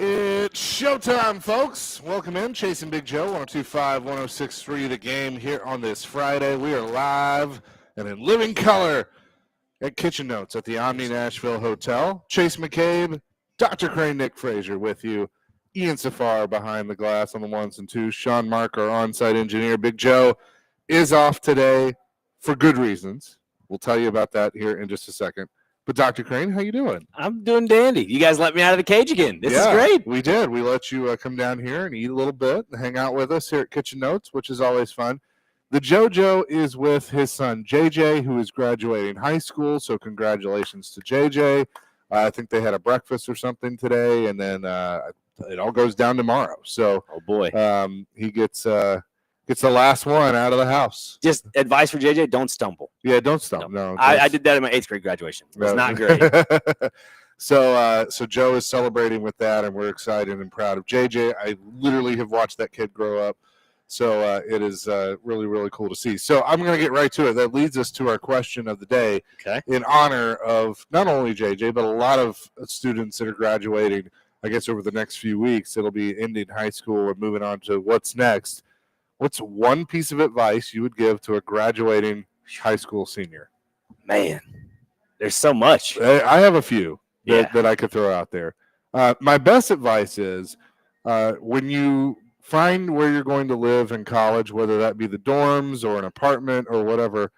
It's showtime, folks. Welcome in. Chasing Big Joe, 102.5, 106.3, The Game here on this Friday. We are live and in living color at Kitchen Notes at the Omni Nashville Hotel. Chase McCabe, Dr. Crane, Nick Frazier with you. Ian Safar behind the glass on the ones and twos. Sean Mark, our on-site engineer. Big Joe is off today for good reasons. We'll tell you about that here in just a second. But Dr. Crane, how you doing? I'm doing dandy. You guys let me out of the cage again. This is great. We did. We let you come down here and eat a little bit and hang out with us here at Kitchen Notes, which is always fun. The JoJo is with his son, JJ, who is graduating high school. So congratulations to JJ. I think they had a breakfast or something today, and then it all goes down tomorrow. So, oh, boy. He gets the last one out of the house. Just advice for JJ, don't stumble. Yeah, don't stumble. No, I did that in my 8th grade graduation. It was not great. So Joe is celebrating with that, and we're excited and proud of JJ. I literally have watched that kid grow up, so it is really, really cool to see. So I'm going to get right to it. That leads us to our question of the day, in honor of not only JJ, but a lot of students that are graduating, I guess, over the next few weeks. It'll be ending high school and moving on to what's next. What's one piece of advice you would give to a graduating high school senior? Man, there's so much. I have a few that I could throw out there. My best advice is when you find where you're going to live in college, whether that be the dorms or an apartment or whatever,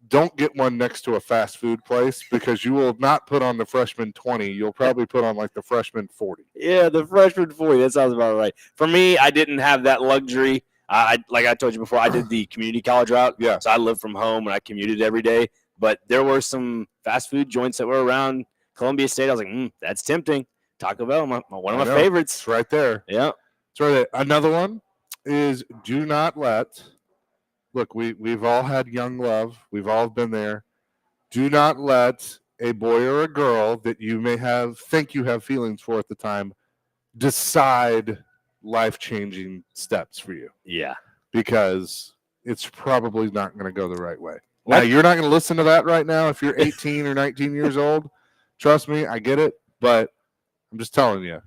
don't get one next to a fast food place because you will not put on the freshman 20. You'll probably put on like the freshman 40. Yeah, the freshman 40. That sounds about right. For me, I didn't have that luxury. Like I told you before, I did the community college route. Yeah. So I lived from home and I commuted every day. But there were some fast food joints that were around Columbia State. I was like, that's tempting. Taco Bell, one of my favorites. It's right there. Yeah. It's right there. Another one is do not let – look, we've all had young love. We've all been there. Do not let a boy or a girl that you may think you have feelings for at the time decide – life-changing steps for you. Yeah. Because it's probably not going to go the right way. Now, you're not going to listen to that right now if you're 18 or 19 years old. Trust me, I get it, but I'm just telling you,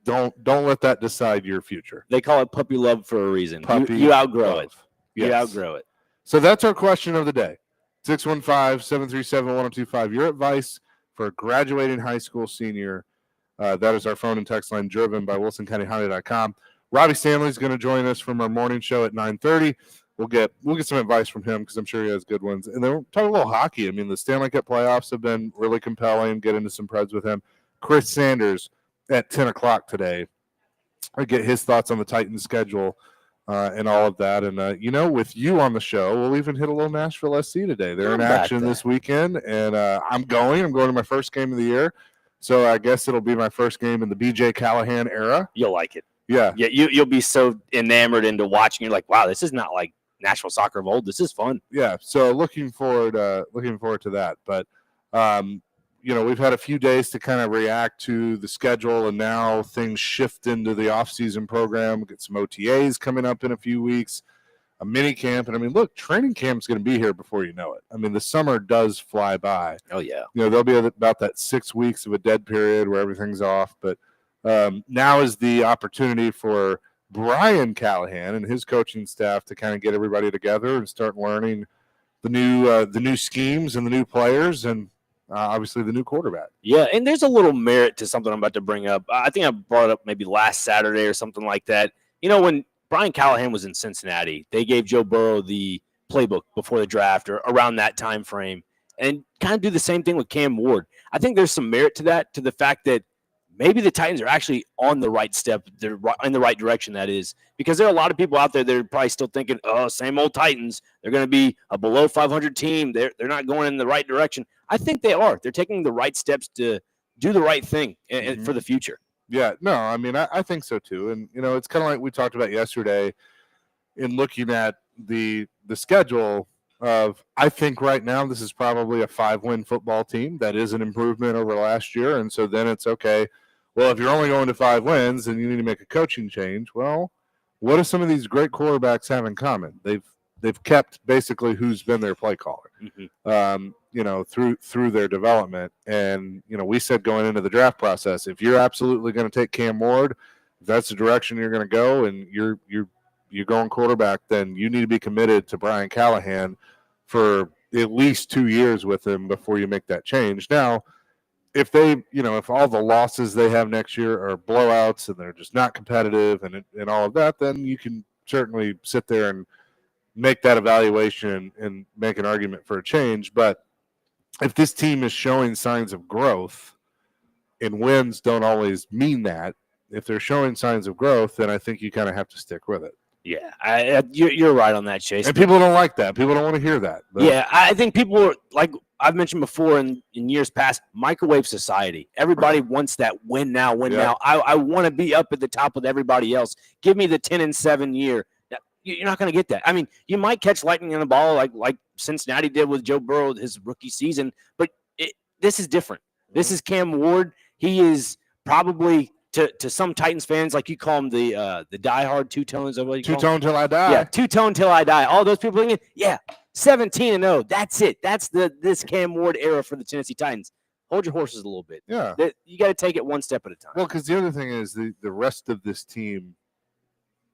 don't let that decide your future. They call it puppy love for a reason. You outgrow it. Yes. You outgrow it. So that's our question of the day. 615-737-1025. Your advice for a graduating high school senior. That is our phone and text line driven by WilsonCountyHonda.com. Robbie Stanley is going to join us from our morning show at 9:30. We'll get some advice from him because I'm sure he has good ones. And then we'll talk a little hockey. I mean, the Stanley Cup playoffs have been really compelling. Get into some Preds with him. Chris Sanders at 10 o'clock today. I get his thoughts on the Titans schedule and all of that. And, with you on the show, we'll even hit a little Nashville SC today. They're in action this weekend. And I'm going to my first game of the year. So I guess it'll be my first game in the B.J. Callahan era. You'll like it. Yeah. Yeah. You'll be so enamored into watching. You're like, wow, this is not like Nashville soccer of old. This is fun. Yeah. So looking forward to that. But, we've had a few days to kind of react to the schedule, and now things shift into the off-season program. We'll get some OTAs coming up in a few weeks, a mini camp. And, look, training camp's going to be here before you know it. The summer does fly by. Oh, yeah. There'll be about that 6 weeks of a dead period where everything's off. But now is the opportunity for Brian Callahan and his coaching staff to kind of get everybody together and start learning the new schemes and the new players and obviously the new quarterback. Yeah, and there's a little merit to something I'm about to bring up. I think I brought it up maybe last Saturday or something like that. When Brian Callahan was in Cincinnati, they gave Joe Burrow the playbook before the draft or around that time frame, and kind of do the same thing with Cam Ward. I think there's some merit to that, to the fact that maybe the Titans are actually on the right step. They're in the right direction, that is, because there are a lot of people out there that are probably still thinking, oh, same old Titans. They're going to be a below 500 team. They're not going in the right direction. I think they are. They're taking the right steps to do the right thing for the future. Yeah, no, I think so too. And, it's kind of like we talked about yesterday in looking at the schedule of, I think right now this is probably a 5-win football team. That is an improvement over last year. And so then it's okay. Well, if you're only going to 5 wins and you need to make a coaching change, well, what do some of these great quarterbacks have in common? They've kept basically who's been their play caller. Mm-hmm. through their development. And we said going into the draft process, if you're absolutely going to take Cam Ward, if that's the direction you're going to go, and you're going quarterback, then you need to be committed to Brian Callahan for at least 2 years with him before you make that change. Now, if if all the losses they have next year are blowouts and they're just not competitive and all of that, then you can certainly sit there and make that evaluation and make an argument for a change. But if this team is showing signs of growth, and wins don't always mean that, if they're showing signs of growth, then I think you kind of have to stick with it. Yeah, you're right on that, Chase. And people don't like that. People don't want to hear that. But. Yeah, I think people are, like I've mentioned before in years past, microwave society. Everybody wants that win now, now. I want to be up at the top with everybody else. Give me the 10-7 year. You're not going to get that. I mean, you might catch lightning in the ball like Cincinnati did with Joe Burrow his rookie season, but this is different. This is Cam Ward. He is probably to some Titans fans, like you call him the diehard two-tones. Two-tone till I die. Yeah, two-tone till I die. All those people thinking, 17-0. That's it. That's this Cam Ward era for the Tennessee Titans. Hold your horses a little bit. Yeah. You got to take it one step at a time. Well, because the other thing is the rest of this team,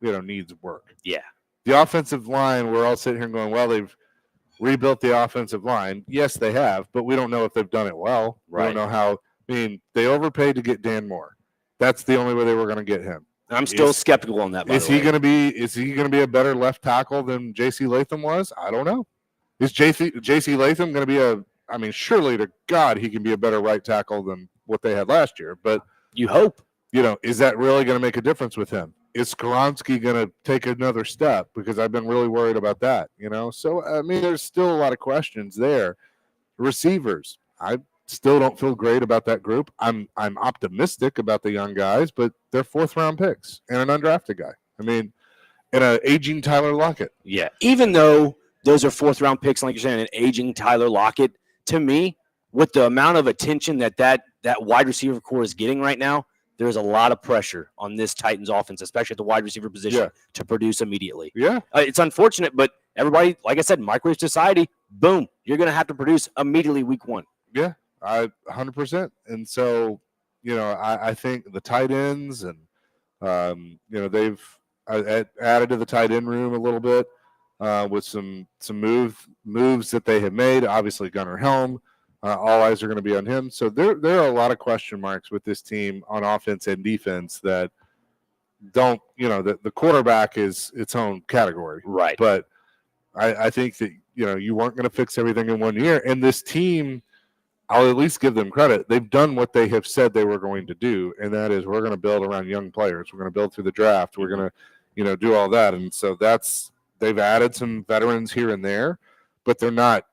needs work. Yeah. The offensive line, we're all sitting here going, well, they've rebuilt the offensive line. Yes, they have, but we don't know if they've done it well. Right. We don't know how. I mean, they overpaid to get Dan Moore. That's the only way they were going to get him. I'm still skeptical on that. Is he going to be a better left tackle than J.C. Latham was? I don't know. Is J.C. Latham going to be surely to God he can be a better right tackle than what they had last year. But you hope. Is that really going to make a difference with him? Is Skoronski going to take another step? Because I've been really worried about that. So there's still a lot of questions there. Receivers, I still don't feel great about that group. I'm optimistic about the young guys, but they're 4th-round picks and an undrafted guy. And an aging Tyler Lockett. Yeah, even though those are 4th-round picks, like you're saying, an aging Tyler Lockett, to me, with the amount of attention that wide receiver core is getting right now, there's a lot of pressure on this Titans offense, especially at the wide receiver position, to produce immediately. Yeah. It's unfortunate, but everybody, like I said, microwave society, boom, you're going to have to produce immediately week 1. Yeah. 100%. And so, I think the tight ends and, they've added to the tight end room a little bit with some moves that they have made. Obviously, Gunnar Helm, all eyes are going to be on him. So there are a lot of question marks with this team on offense and defense that don't, the quarterback is its own category. Right. But I think that, you weren't going to fix everything in 1 year. And this team, I'll at least give them credit. They've done what they have said they were going to do, and that is we're going to build around young players. We're going to build through the draft. We're going to, do all that. And so they've added some veterans here and there, but they're not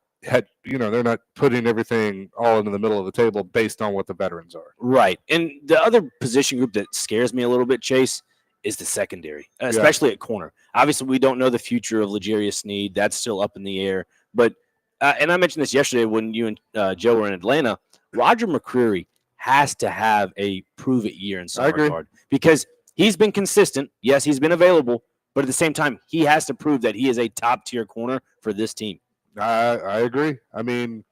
putting everything all into the middle of the table based on what the veterans are. Right. And the other position group that scares me a little bit, Chase, is the secondary, especially at corner. Obviously, we don't know the future of L'Jarius Sneed. That's still up in the air. But and I mentioned this yesterday when you and Joe were in Atlanta, Roger McCreary has to have a prove-it year in some regard because he's been consistent. Yes, he's been available, but at the same time, he has to prove that he is a top-tier corner for this team. I agree. I think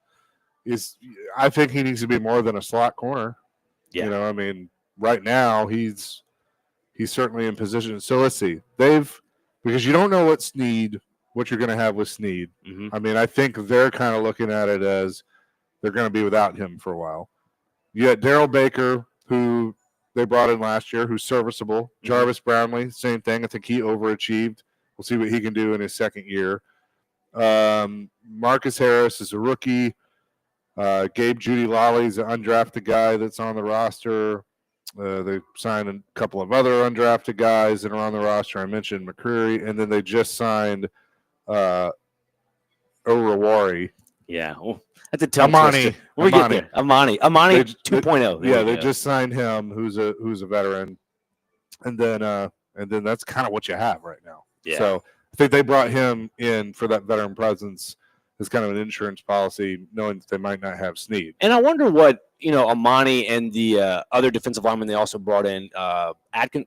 he needs to be more than a slot corner. Yeah. Right now he's certainly in position. So let's see. Because you don't know what you're going to have with Sneed. Mm-hmm. I think they're kind of looking at it as they're going to be without him for a while. You got Daryl Baker, who they brought in last year, who's serviceable. Mm-hmm. Jarvis Brownlee, same thing. I think he overachieved. We'll see what he can do in his second year. Marcus Harris is a rookie. Gabe Judy-Lally is an undrafted guy that's on the roster. They signed a couple of other undrafted guys that are on the roster. I mentioned McCreary, and then they just signed Oruwari. Yeah, that's a tough Amani. When we get there, Amani 2.0. Yeah, they just signed him, who's a veteran, and then that's kind of what you have right now. Yeah. So I think they brought him in for that veteran presence as kind of an insurance policy, knowing that they might not have Sneed. And I wonder what Amani and the other defensive lineman they also brought in,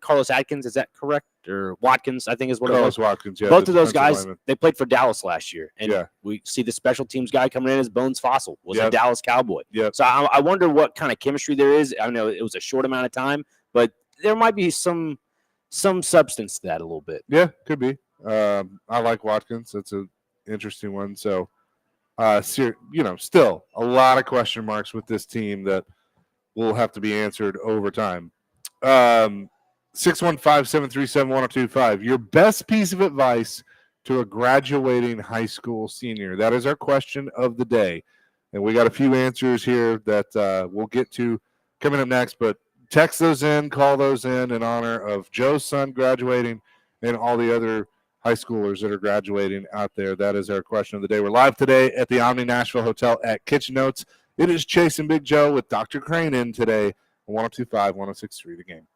Carlos Adkins. Is that correct? or Watkins, I think is what it was. Carlos Watkins, yeah. Both the of those defensive guys, lineman. they played for Dallas last year. And Yeah. we see the special teams guy coming in as Bones Fossil, was a Yep. Dallas Cowboy. Yep. So I wonder what kind of chemistry there is. I know it was a short amount of time, but there might be some substance to that a little bit. Yeah, could be. I like Watkins. That's an interesting one. So, still a lot of question marks with this team that will have to be answered over time. 615-737-1025. Your best piece of advice to a graduating high school senior. That is our question of the day. And we got a few answers here that we'll get to coming up next. But text those in, call those in honor of Joe's son graduating and all the other high schoolers that are graduating out there. That is our question of the day. We're live today at the Omni Nashville Hotel at Kitchen Notes. It is Chase and Big Joe with Dr. Crane in today on 102.5, 106.3 The Game.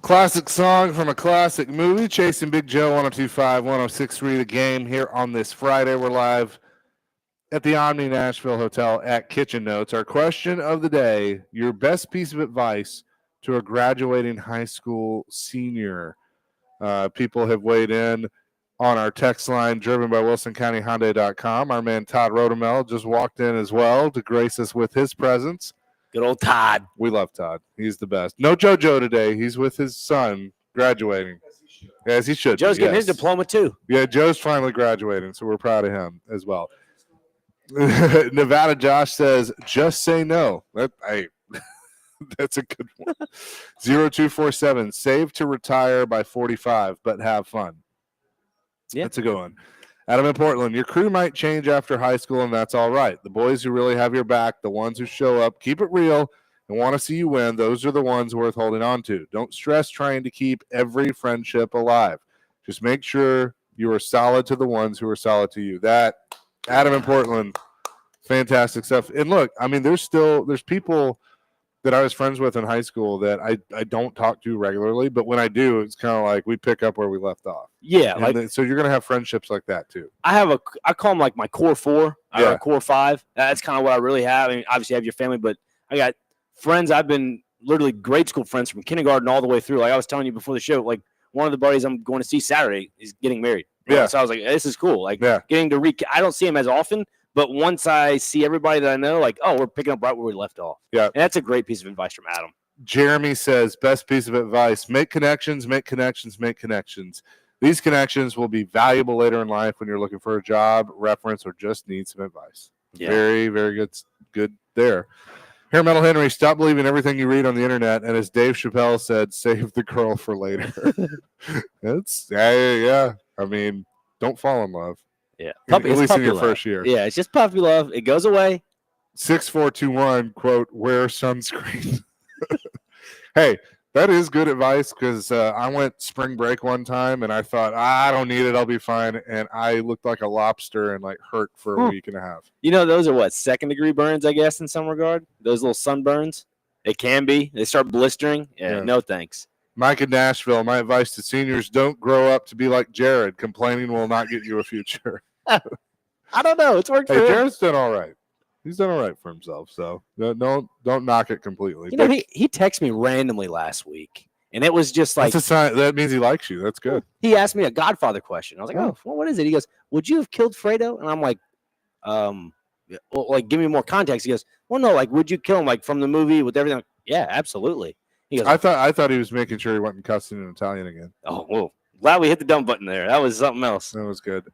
Classic song from a classic movie, Chasing Big Joe, 102.5, 106.3 The Game here on this Friday. We're live at the Omni Nashville Hotel at Kitchen Notes. Our question of the day, your best piece of advice to a graduating high school senior. People have weighed in on our text line driven by WilsonCountyHyundai.com. Our man Todd Rodemel just walked in as well to grace us with his presence. Good old Todd. We love Todd. He's the best. No JoJo today. He's with his son graduating. As he should. Joe's be, getting yes. his diploma too. Yeah, Joe's finally graduating, so we're proud of him as well. Nevada Josh says, just say no. That's a good one. 0247, save to retire by 45, but have fun. Yeah. That's a good one. Adam in Portland, your crew might change after high school, and that's all right. The boys who really have your back, the ones who show up, keep it real, and want to see you win, those are the ones worth holding on to. Don't stress trying to keep every friendship alive. Just make sure you are solid to the ones who are solid to you. That, Adam in Portland, fantastic stuff. And look, I mean, there's people that I was friends with in high school that I don't talk to regularly, but when I do, it's kind of like we pick up where we left off. Yeah, So you're going to have friendships like that too. I call them like my core four Yeah. or core five. That's kind of what I really have. I mean, obviously I have your family, but I got friends. I've been literally grade school friends from kindergarten all the way through. Like I was telling you before the show, like one of the buddies I'm going to see Saturday is getting married. Yeah. So I was like, this is cool. Like Yeah. getting to I don't see him as often, but once I see everybody that I know, like, oh, we're picking up right where we left off. Yeah. And that's a great piece of advice from Adam. Jeremy says, best piece of advice, make connections, make connections, make connections. These connections will be valuable later in life when you're looking for a job, reference, or just need some advice. Yeah. Very, very good there. Here, Metal Henry, stop believing everything you read on the internet. And as Dave Chappelle said, save the girl for later. Yeah. I mean, don't fall in love. Yeah. At least in your first year. Yeah, it's just puppy love. It goes away. 6421, quote, wear sunscreen. Hey, that is good advice because I went spring break one time and I thought, I don't need it. I'll be fine. And I looked like a lobster and like hurt for a week and a half. You know, those are what, second degree burns, I guess, in some regard. Those little sunburns. It can be. They start blistering. Yeah. No thanks. Mike in Nashville, my advice to seniors, don't grow up to be like Jared. Complaining will not get you a future. I don't know. It's worked for him. Jared's done all right. He's done all right for himself. So don't knock it completely. You know, he texted me randomly last week, and it was just like, that's a sign. That means he likes you. That's good. He asked me a Godfather question. I was like, oh, well, what is it? He goes, would you have killed Fredo? And I'm like, well, like, give me more context. He goes, well, no, like, would you kill him, like, from the movie with everything? Like, yeah, absolutely. He goes, I thought he was making sure he wasn't cussing in Italian again. Oh, well, glad we hit the dumb button there. That was something else. That was good.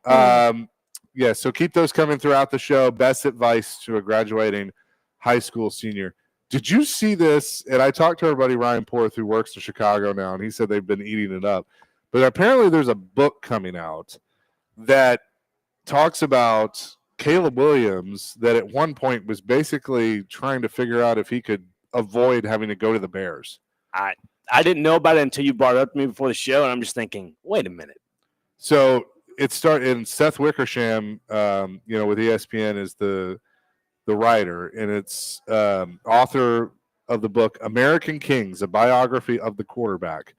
Yeah, so keep those coming throughout the show. Best advice to a graduating high school senior. Did you see this? And I talked to our buddy Ryan Porth, who works in Chicago now, and he said they've been eating it up. But apparently there's a book coming out that talks about Caleb Williams that at one point was basically trying to figure out if he could avoid having to go to the Bears. I didn't know about it until you brought it up to me before the show, and I'm just thinking, wait a minute. So it started, and Seth Wickersham, with ESPN is the writer, and it's author of the book American Kings, a biography of the quarterback.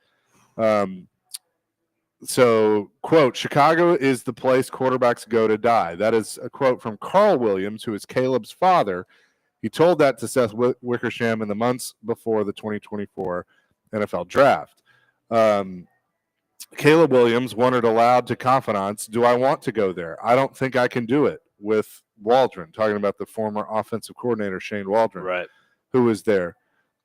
So, quote, Chicago is the place quarterbacks go to die. That is a quote from Carl Williams, who is Caleb's father. He told that to Seth Wickersham in the months before the 2024 NFL draft. Caleb Williams wondered aloud to confidants, do I want to go there? I don't think I can do it, with Waldron, talking about the former offensive coordinator, Shane Waldron, right, who was there.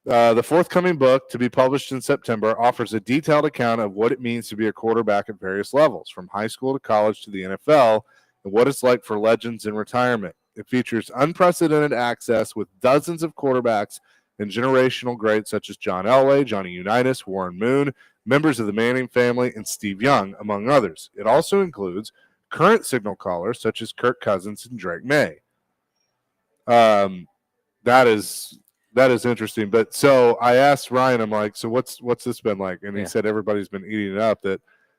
The forthcoming book, to be published in September, offers a detailed account of what it means to be a quarterback at various levels, from high school to college to the NFL, and what it's like for legends in retirement. It features unprecedented access with dozens of quarterbacks and generational greats such as John Elway, Johnny Unitas, Warren Moon, members of the Manning family, and Steve Young, among others. It also includes current signal callers such as Kirk Cousins and Drake May. That is interesting. But so I asked Ryan, I'm like, so what's this been like? And he said everybody's been eating it up.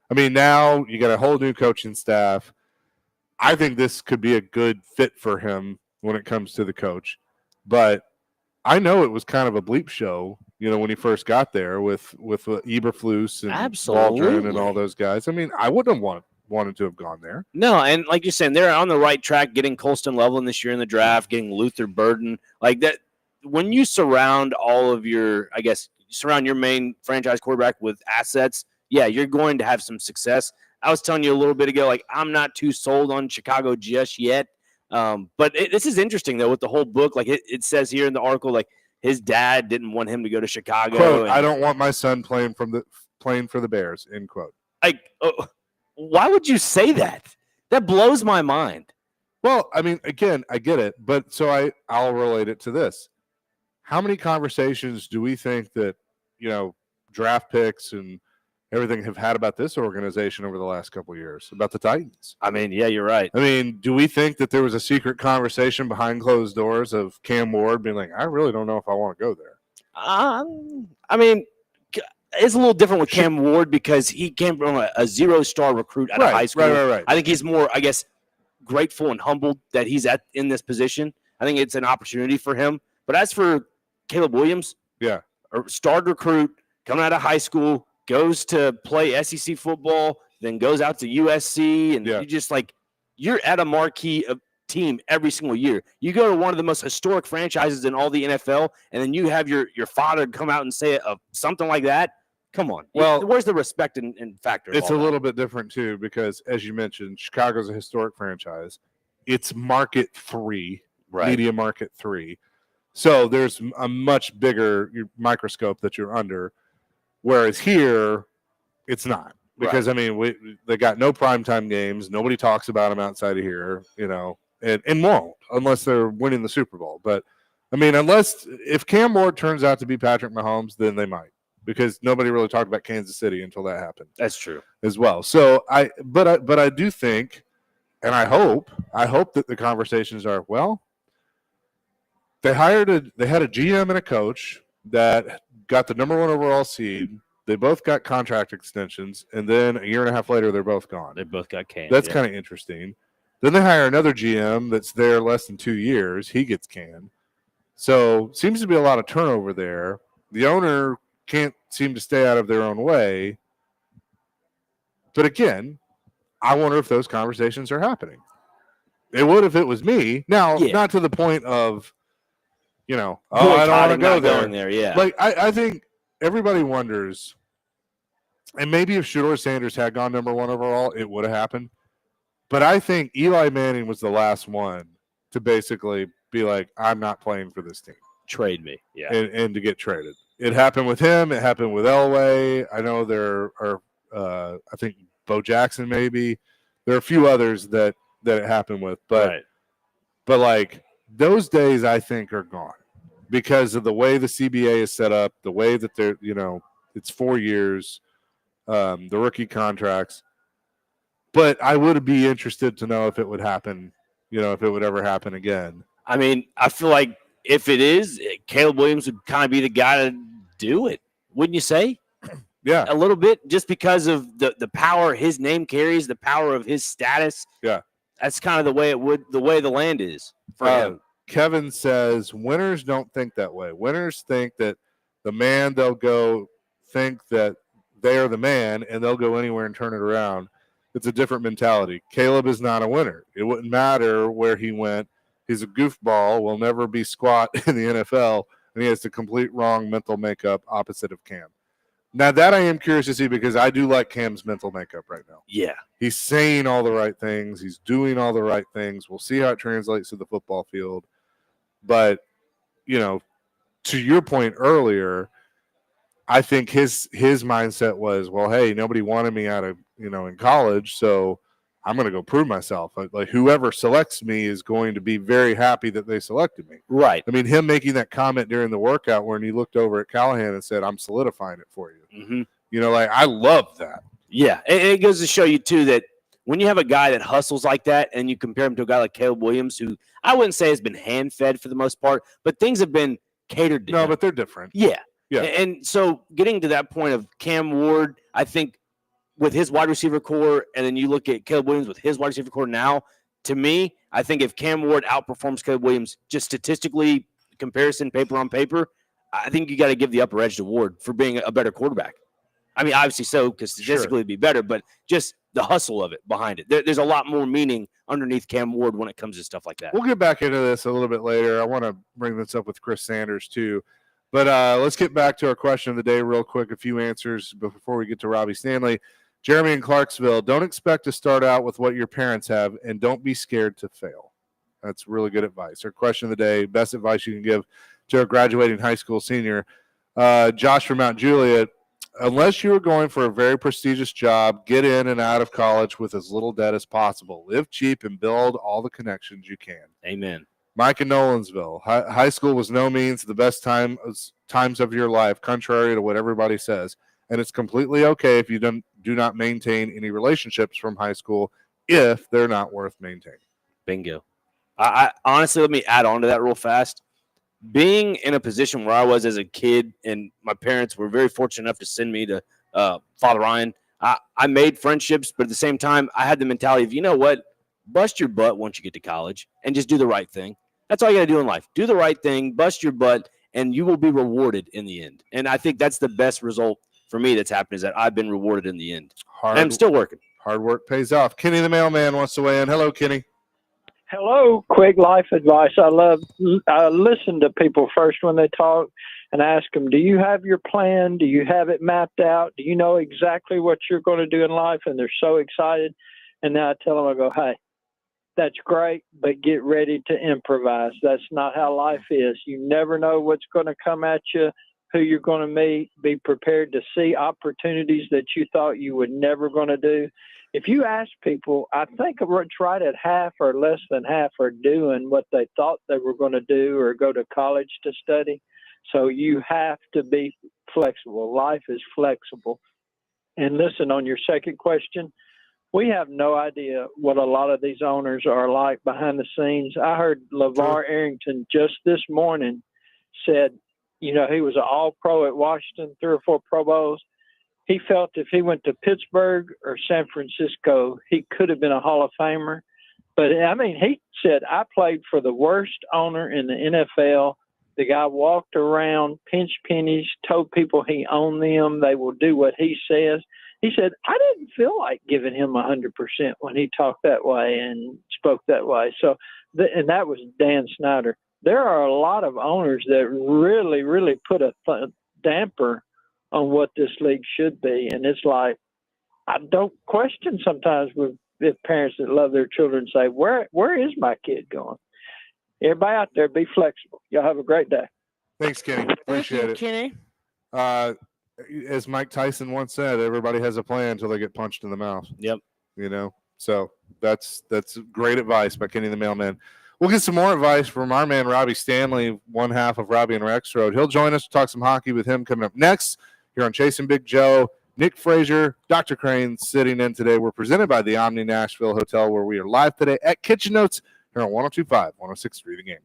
Now you got a whole new coaching staff. I think this could be a good fit for him when it comes to the coach. But I know it was kind of a bleep show when he first got there with Eberflus and Absolutely. Waldron and all those guys. I mean, I wouldn't have wanted to have gone there. No, and like you're saying, they're on the right track getting Colston Loveland this year in the draft, getting Luther Burden. Like that, when you surround surround your main franchise quarterback with assets, yeah, you're going to have some success. I was telling you a little bit ago, like, I'm not too sold on Chicago just yet. But this is interesting, though, with the whole book. Like, it says here in the article, like, his dad didn't want him to go to Chicago. Quote, I don't want my son playing for the Bears, end quote. Like, why would you say that? That blows my mind. Well, I mean, again, I get it. But so I'll relate it to this. How many conversations do we think that, draft picks and everything have had about this organization over the last couple of years, about the Titans? I mean, yeah, you're right. I mean, do we think that there was a secret conversation behind closed doors of Cam Ward being like, I really don't know if I want to go there? I mean, it's a little different with Cam Ward because he came from a 0-star recruit out of high school. Right. I think he's more, grateful and humbled that he's in this position. I think it's an opportunity for him. But as for Caleb Williams, yeah, a star recruit coming out of high school, goes to play SEC football, then goes out to USC, and you're at a marquee team every single year. You go to one of the most historic franchises in all the NFL, and then you have your father come out and say something like that. Come on. Well, where's the respect and factor? It's a little bit different too, because as you mentioned, Chicago's a historic franchise. It's market 3, right? Media market 3. So there's a much bigger microscope that you're under. Whereas here, it's not, because I mean, they got no primetime games. Nobody talks about them outside of here, and won't unless they're winning the Super Bowl. But I mean, if Cam Ward turns out to be Patrick Mahomes, then they might, because nobody really talked about Kansas City until that happened. That's true as well. So I do think, and I hope that the conversations are, well, they had a GM and a coach that got the number 1 overall seed. They both got contract extensions, and then a year and a half later, they're both gone. They both got canned. That's kind of interesting. Then they hire another GM that's there less than 2 years. He gets canned. So seems to be a lot of turnover there. The owner can't seem to stay out of their own way. But again, I wonder if those conversations are happening. It would if it was me. Now, not to the point of, I don't want to go there. Yeah. Like, I think everybody wonders, and maybe if Shedeur Sanders had gone number 1 overall, it would have happened. But I think Eli Manning was the last one to basically be like, I'm not playing for this team. Trade me. Yeah. And to get traded. It happened with him. It happened with Elway. I know there are, I think Bo Jackson maybe. There are a few others that it happened with. But like, those days I think are gone because of the way the CBA is set up, the way that they're, it's 4 years, the rookie contracts. But I would be interested to know if it would happen, if it would ever happen again. I mean, I feel like if it is, Caleb Williams would kind of be the guy to do it, wouldn't you say? Yeah. A little bit, just because of the power his name carries, the power of his status. Yeah. That's kind of the way the land is for him. Kevin says winners don't think that way. Winners think that the man, they'll go think that they are the man and they'll go anywhere and turn it around. It's a different mentality. Caleb is not a winner. It wouldn't matter where he went. He's a goofball, will never be squat in the NFL, and he has the complete wrong mental makeup opposite of Cam. Now, that I am curious to see, because I do like Cam's mental makeup right now. Yeah. He's saying all the right things. He's doing all the right things. We'll see how it translates to the football field. But, to your point earlier, I think his mindset was, well, hey, nobody wanted me out of, in college, so I'm going to go prove myself. Like whoever selects me is going to be very happy that they selected me. Right. I mean, him making that comment during the workout when he looked over at Callahan and said, I'm solidifying it for you. Mm-hmm. I love that. Yeah. And it goes to show you, too, that when you have a guy that hustles like that and you compare him to a guy like Caleb Williams, who I wouldn't say has been hand-fed for the most part, but things have been catered to him. No, but they're different. Yeah. Yeah. And so getting to that point of Cam Ward, I think with his wide receiver core, and then you look at Caleb Williams with his wide receiver core now, to me, I think if Cam Ward outperforms Caleb Williams just statistically, comparison paper on paper, I think you got to give the upper edge to Ward for being a better quarterback. I mean, obviously so, because statistically it'd be better, but just the hustle of it behind it. There's a lot more meaning underneath Cam Ward when it comes to stuff like that. We'll get back into this a little bit later. I want to bring this up with Chris Sanders too. But let's get back to our question of the day real quick. A few answers before we get to Robbie Stanley. Jeremy in Clarksville, don't expect to start out with what your parents have, and don't be scared to fail. That's really good advice. Our question of the day, best advice you can give to a graduating high school senior. Josh from Mount Juliet, unless you are going for a very prestigious job, get in and out of college with as little debt as possible. Live cheap and build all the connections you can. Amen. Mike in Nolansville, high school was no means the best times of your life, contrary to what everybody says. And it's completely okay if you do not maintain any relationships from high school if they're not worth maintaining. Bingo. I honestly, let me add on to that real fast. Being in a position where I was as a kid, and my parents were very fortunate enough to send me to Father Ryan, I made friendships, but at the same time, I had the mentality of, you know what, bust your butt once you get to college and just do the right thing. That's all you got to do in life. Do the right thing, bust your butt, and you will be rewarded in the end. And I think that's the best result for me that's happened, is that I've been rewarded in the end. And I'm still working. Hard work pays off. Kenny the mailman wants to weigh in. Hello, Kenny. Hello, quick life advice. I listen to people first when they talk and ask them, do you have your plan? Do you have it mapped out? Do you know exactly what you're going to do in life? And they're so excited. And then I tell them, I go, hey, that's great, but get ready to improvise. That's not how life is. You never know what's going to come at you, who you're going to meet. Be prepared to see opportunities that you thought you were never going to do. If you ask people, I think it's right at half or less than half are doing what they thought they were going to do or go to college to study. So you have to be flexible. Life is flexible. And listen, on your second question, we have no idea what a lot of these owners are like behind the scenes. I heard LeVar Arrington just this morning said, you know, he was an all-pro at Washington, 3 or 4 Pro Bowls. He felt if he went to Pittsburgh or San Francisco, he could have been a Hall of Famer. But, I mean, he said, I played for the worst owner in the NFL. The guy walked around, pinched pennies, told people he owned them. They will do what he says. He said, I didn't feel like giving him 100% when he talked that way and spoke that way. So, and that was Dan Snyder. There are a lot of owners that really, really put a damper on what this league should be. And it's like, I don't question sometimes with parents that love their children say, where is my kid going? Everybody out there, be flexible. Y'all have a great day. Thanks, Kenny. Appreciate it. Kenny. As Mike Tyson once said, everybody has a plan until they get punched in the mouth. Yep. You know, so that's great advice by Kenny the mailman. We'll get some more advice from our man Robbie Stanley, one half of Robbie and Rex Road. He'll join us to talk some hockey with him coming up next here on Chasing Big Joe. Nick Frazier, Dr. Crane sitting in today. We're presented by the Omni Nashville Hotel, where we are live today at Kitchen Notes here on 102.5, 106.3 The Game.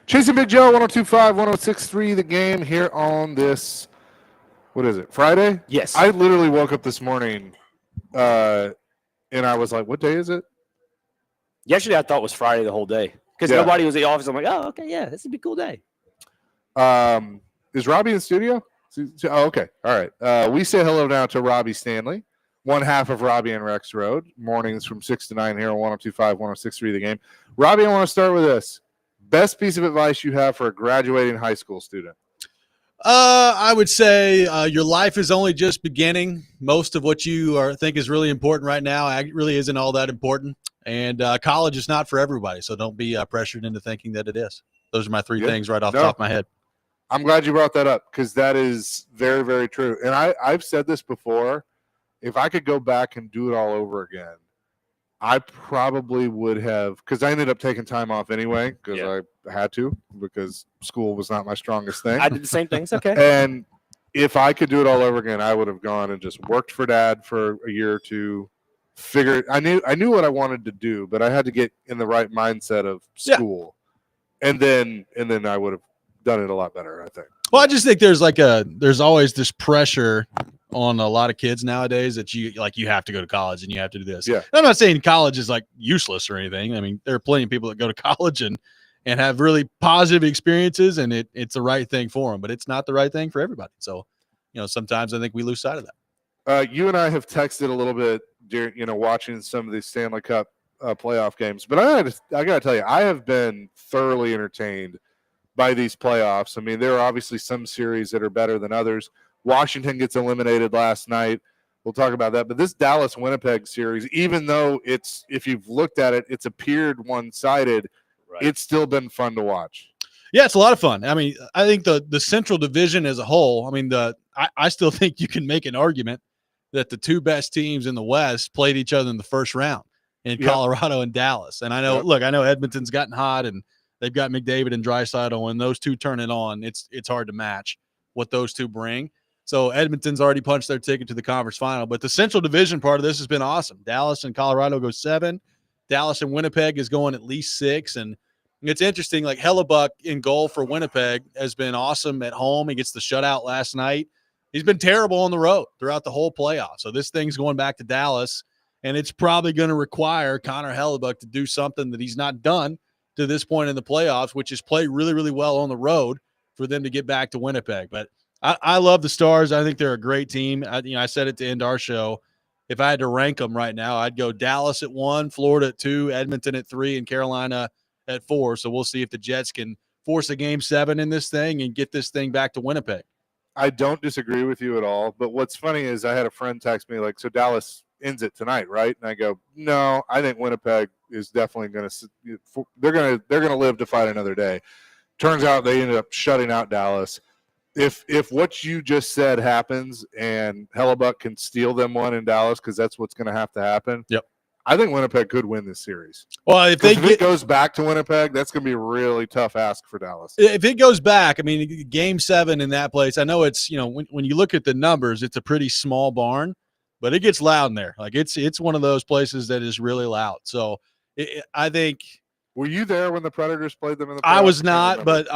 Chasing Big Joe, 102.5, 106.3, the game here on this, what is it, Friday? Yes. I literally woke up this morning and I was like, what day is it? Yesterday I thought was Friday the whole day because Yeah. nobody was at the office. I'm like, oh, okay, yeah, this would be a cool day. Is Robbie in studio? Oh, okay. All right. We say hello now to Robbie Stanley, one half of Robbie and Rex Road. Mornings from 6 to 9 here on 102.5, 106.3, the game. Robbie, I want to start with this. Best piece of advice you have for a graduating high school student? I would say your life is only just beginning. Most of what you think is really important right now really isn't all that important. And college is not for everybody, so don't be pressured into thinking that it is. Those are my three things right off the top of my head. I'm glad you brought that up because that is very, very true. And I've said this before. If I could go back and do it all over again, I probably would have, because I ended up taking time off anyway because I had to, because school was not my strongest thing. I did the same thing. It's okay. And if I could do it all over again, I would have gone and just worked for Dad for a year or two. I knew what I wanted to do, but I had to get in the right mindset of school, and then I would have done it a lot better, I think. Well, I just think there's always this pressure on a lot of kids nowadays that you have to go to college and you have to do this. Yeah. I'm not saying college is like useless or anything. I mean, there are plenty of people that go to college and have really positive experiences, and it's the right thing for them, but it's not the right thing for everybody. So, sometimes I think we lose sight of that. You and I have texted a little bit during, watching some of these Stanley Cup playoff games, but I got to tell you, I have been thoroughly entertained by these playoffs. I mean, there are obviously some series that are better than others. Washington gets eliminated last night. We'll talk about that. But this Dallas-Winnipeg series, even though if you've looked at it, it's appeared one-sided, it's still been fun to watch. Yeah, it's a lot of fun. I mean, I think the Central Division as a whole, I mean, I still think you can make an argument that the two best teams in the West played each other in the first round in Colorado and Dallas. And I know, I know Edmonton's gotten hot and they've got McDavid and Draisaitl. When those two turn it on, it's hard to match what those two bring. So Edmonton's already punched their ticket to the conference final. But the Central Division part of this has been awesome. Dallas and Colorado go 7. Dallas and Winnipeg is going at least 6. And it's interesting, like Hellebuck in goal for Winnipeg has been awesome at home. He gets the shutout last night. He's been terrible on the road throughout the whole playoff. So this thing's going back to Dallas, and it's probably going to require Connor Hellebuck to do something that he's not done to this point in the playoffs, which is play really, really well on the road for them to get back to Winnipeg. But I love the Stars. I think they're a great team. I said it to end our show. If I had to rank them right now, I'd go Dallas at 1, Florida at 2, Edmonton at 3, and Carolina at 4. So we'll see if the Jets can force a Game 7 in this thing and get this thing back to Winnipeg. I don't disagree with you at all. But what's funny is I had a friend text me like, so Dallas ends it tonight, right? And I go, no, I think Winnipeg is definitely going to – they're going to live to fight another day. Turns out they ended up shutting out Dallas. If what you just said happens and Hellebuck can steal them one in Dallas, because that's what's going to have to happen. Yep. I think Winnipeg could win this series. Well, if it goes back to Winnipeg, that's going to be a really tough ask for Dallas. If it goes back, I mean, Game 7 in that place, I know it's, when you look at the numbers, it's a pretty small barn, but it gets loud in there. Like it's one of those places that is really loud. So I think. Were you there when the Predators played them in the playoffs? I was not, but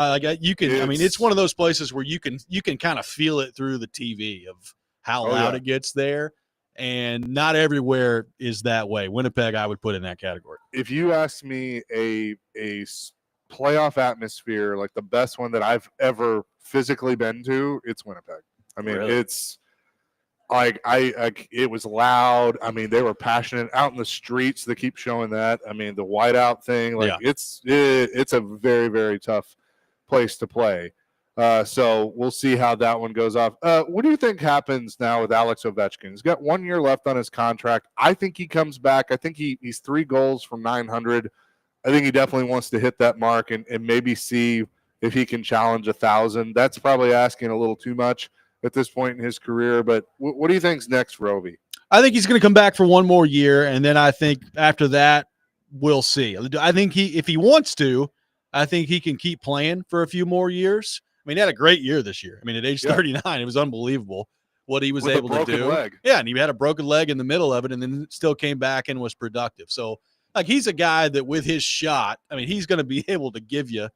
you can. I mean, it's one of those places where you can kind of feel it through the TV of how loud it gets there, and not everywhere is that way. Winnipeg, I would put in that category. If you ask me a playoff atmosphere like the best one that I've ever physically been to, it's Winnipeg. I mean, it's like it was loud. I mean, they were passionate out in the streets. They keep showing that. I mean, the whiteout thing, it's a very, very tough place to play. So we'll see how that one goes off. What do you think happens now with Alex Ovechkin? He's got 1 year left on his contract. I think he comes back. I think he's 3 goals from 900. I think he definitely wants to hit that mark and maybe see if he can challenge 1,000. That's probably asking a little too much at this point in his career. But what do you think's next, Roby? I think he's going to come back for 1 more year, and then I think after that, we'll see. I think if he wants to, I think he can keep playing for a few more years. I mean, he had a great year this year. I mean, at age 39, it was unbelievable what he was able to do. Leg. Yeah, and he had a broken leg in the middle of it and then still came back and was productive. So, he's a guy that with his shot, I mean, he's going to be able to give you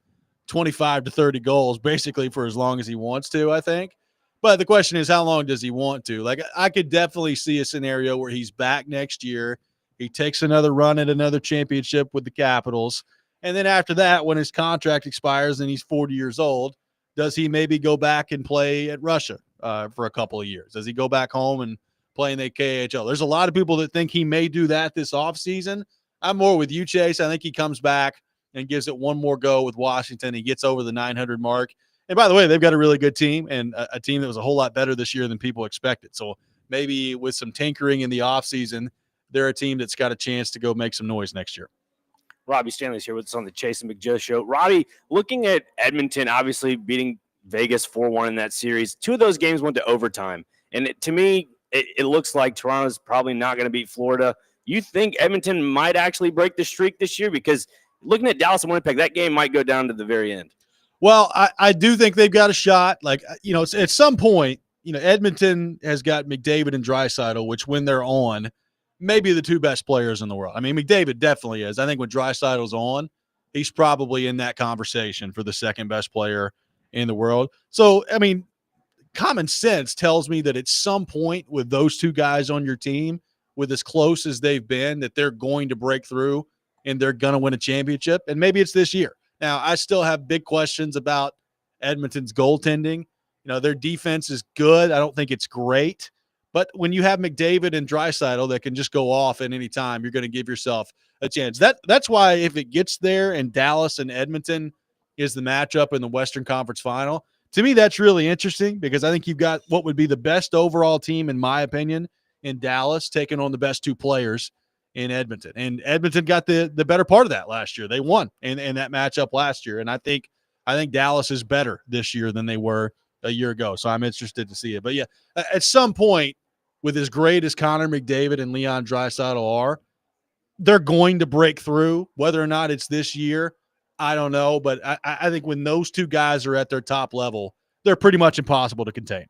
25 to 30 goals basically for as long as he wants to, I think. But the question is, how long does he want to? Like, I could definitely see a scenario where he's back next year. He takes another run at another championship with the Capitals. And then after that, when his contract expires and he's 40 years old, does he maybe go back and play at Russia for a couple of years? Does he go back home and play in the KHL? There's a lot of people that think he may do that this offseason. I'm more with you, Chase. I think he comes back and gives it one more go with Washington. He gets over the 900 mark. And by the way, they've got a really good team and a team that was a whole lot better this year than people expected. So maybe with some tinkering in the offseason, they're a team that's got a chance to go make some noise next year. Robbie Stanley's here with us on the Chase and McJoe show. Robbie, looking at Edmonton, obviously beating Vegas 4-1 in that series. 2 of those games went to overtime. And to me, it looks like Toronto's probably not going to beat Florida. You think Edmonton might actually break the streak this year? Because looking at Dallas and Winnipeg, that game might go down to the very end. Well, I do think they've got a shot. Like, at some point, Edmonton has got McDavid and Draisaitl, which when they're on, maybe the 2 best players in the world. I mean, McDavid definitely is. I think when Draisaitl's on, he's probably in that conversation for the 2nd best player in the world. So, I mean, common sense tells me that at some point with those 2 guys on your team, with as close as they've been, that they're going to break through and they're going to win a championship. And maybe it's this year. Now, I still have big questions about Edmonton's goaltending. Their defense is good. I don't think it's great. But when you have McDavid and Draisaitl that can just go off at any time, you're going to give yourself a chance. That's why if it gets there and Dallas and Edmonton is the matchup in the Western Conference Final, to me that's really interesting because I think you've got what would be the best overall team, in my opinion, in Dallas taking on the best 2 players in Edmonton. And Edmonton got the better part of that last year. They won in that matchup last year. And I think Dallas is better this year than they were a year ago. So I'm interested to see it. But yeah, at some point, with as great as Connor McDavid and Leon Draisaitl are, they're going to break through. Whether or not it's this year, I don't know. But I think when those 2 guys are at their top level, they're pretty much impossible to contain.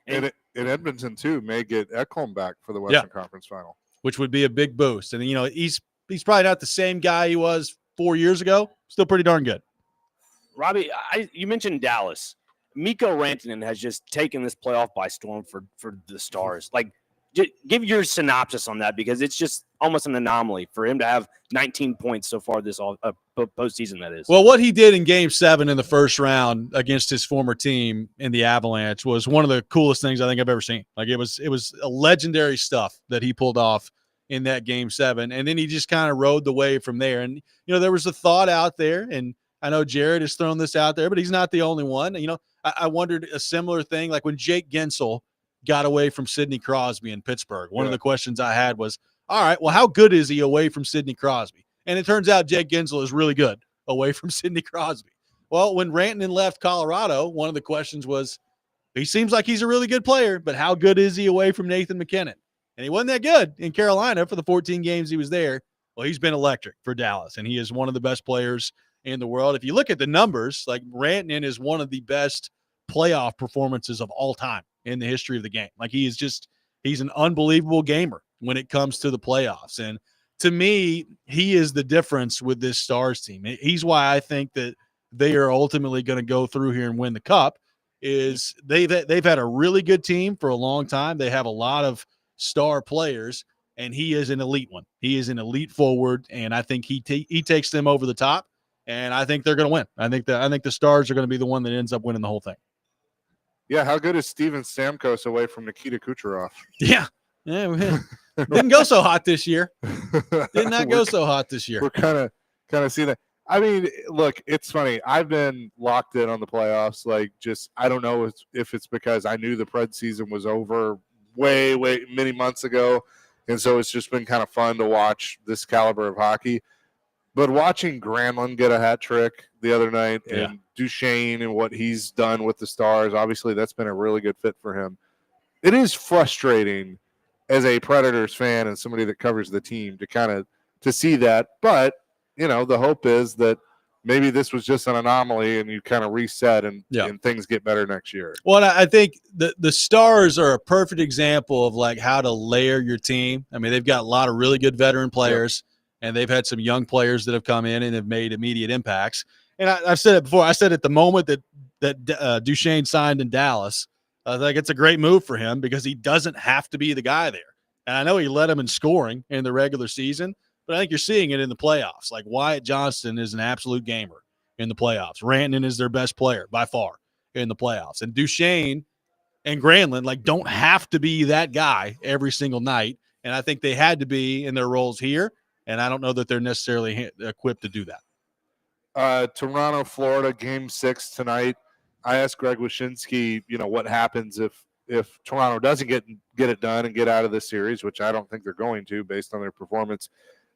And Edmonton, too, may get Ekholm back for the Western Conference Final, which would be a big boost. And, he's probably not the same guy he was 4 years ago. Still pretty darn good. Robbie, you mentioned Dallas. Mikko Rantanen has just taken this playoff by storm for the Stars. Like, give your synopsis on that because it's just almost an anomaly for him to have 19 points so far this postseason, that is. Well, what he did in Game 7 in the first round against his former team in the Avalanche was one of the coolest things I think I've ever seen. Like, it was a legendary stuff that he pulled off in that Game 7, and then he just kind of rode the wave from there. And, there was a thought out there, and I know Jared has thrown this out there, but he's not the only one. I wondered a similar thing, like when Jake Gensel got away from Sidney Crosby in Pittsburgh. One of the questions I had was, all right, well, how good is he away from Sidney Crosby? And it turns out Jake Gensel is really good away from Sidney Crosby. Well, when Rantanen left Colorado, one of the questions was, he seems like he's a really good player, but how good is he away from Nathan McKinnon? And he wasn't that good in Carolina for the 14 games he was there. Well, he's been electric for Dallas, and he is one of the best players in the world. If you look at the numbers, like Rantanen is one of the best playoff performances of all time in the history of the game. Like he's an unbelievable gamer when it comes to the playoffs. And to me, he is the difference with this Stars team. He's why I think that they are ultimately going to go through here and win the cup. Is they've had a really good team for a long time. They have a lot of star players, and he is an elite one. He is an elite forward, and I think he takes them over the top. And I think they're going to win. I think the Stars are going to be the one that ends up winning the whole thing. Yeah, how good is Steven Stamkos away from Nikita Kucherov? Yeah, didn't go so hot this year. Did not go so hot this year. We're kind of seeing that. I mean, look, it's funny. I've been locked in on the playoffs. Like, just I don't know if it's because I knew the Pred season was over way many months ago, and so it's just been kind of fun to watch this caliber of hockey. But watching Granlund get a hat trick the other night and Duchesne and what he's done with the Stars, obviously that's been a really good fit for him. It is frustrating as a Predators fan and somebody that covers the team to see that. But, the hope is that maybe this was just an anomaly and you kind of reset and things get better next year. Well, I think the Stars are a perfect example of like how to layer your team. I mean, they've got a lot of really good veteran players. And they've had some young players that have come in and have made immediate impacts. and I've said it before. I said at the moment that Duchesne signed in Dallas, like it's a great move for him because he doesn't have to be the guy there. And I know he led him in scoring in the regular season, but I think you're seeing it in the playoffs. Like Wyatt Johnston is an absolute gamer in the playoffs. Rantanen is their best player by far in the playoffs. And Duchesne and Granlund like don't have to be that guy every single night. And I think they had to be in their roles here. And I don't know that they're necessarily equipped to do that. Toronto, Florida, Game 6 tonight. I asked Greg Wyshynski, what happens if Toronto doesn't get it done and get out of this series, which I don't think they're going to based on their performance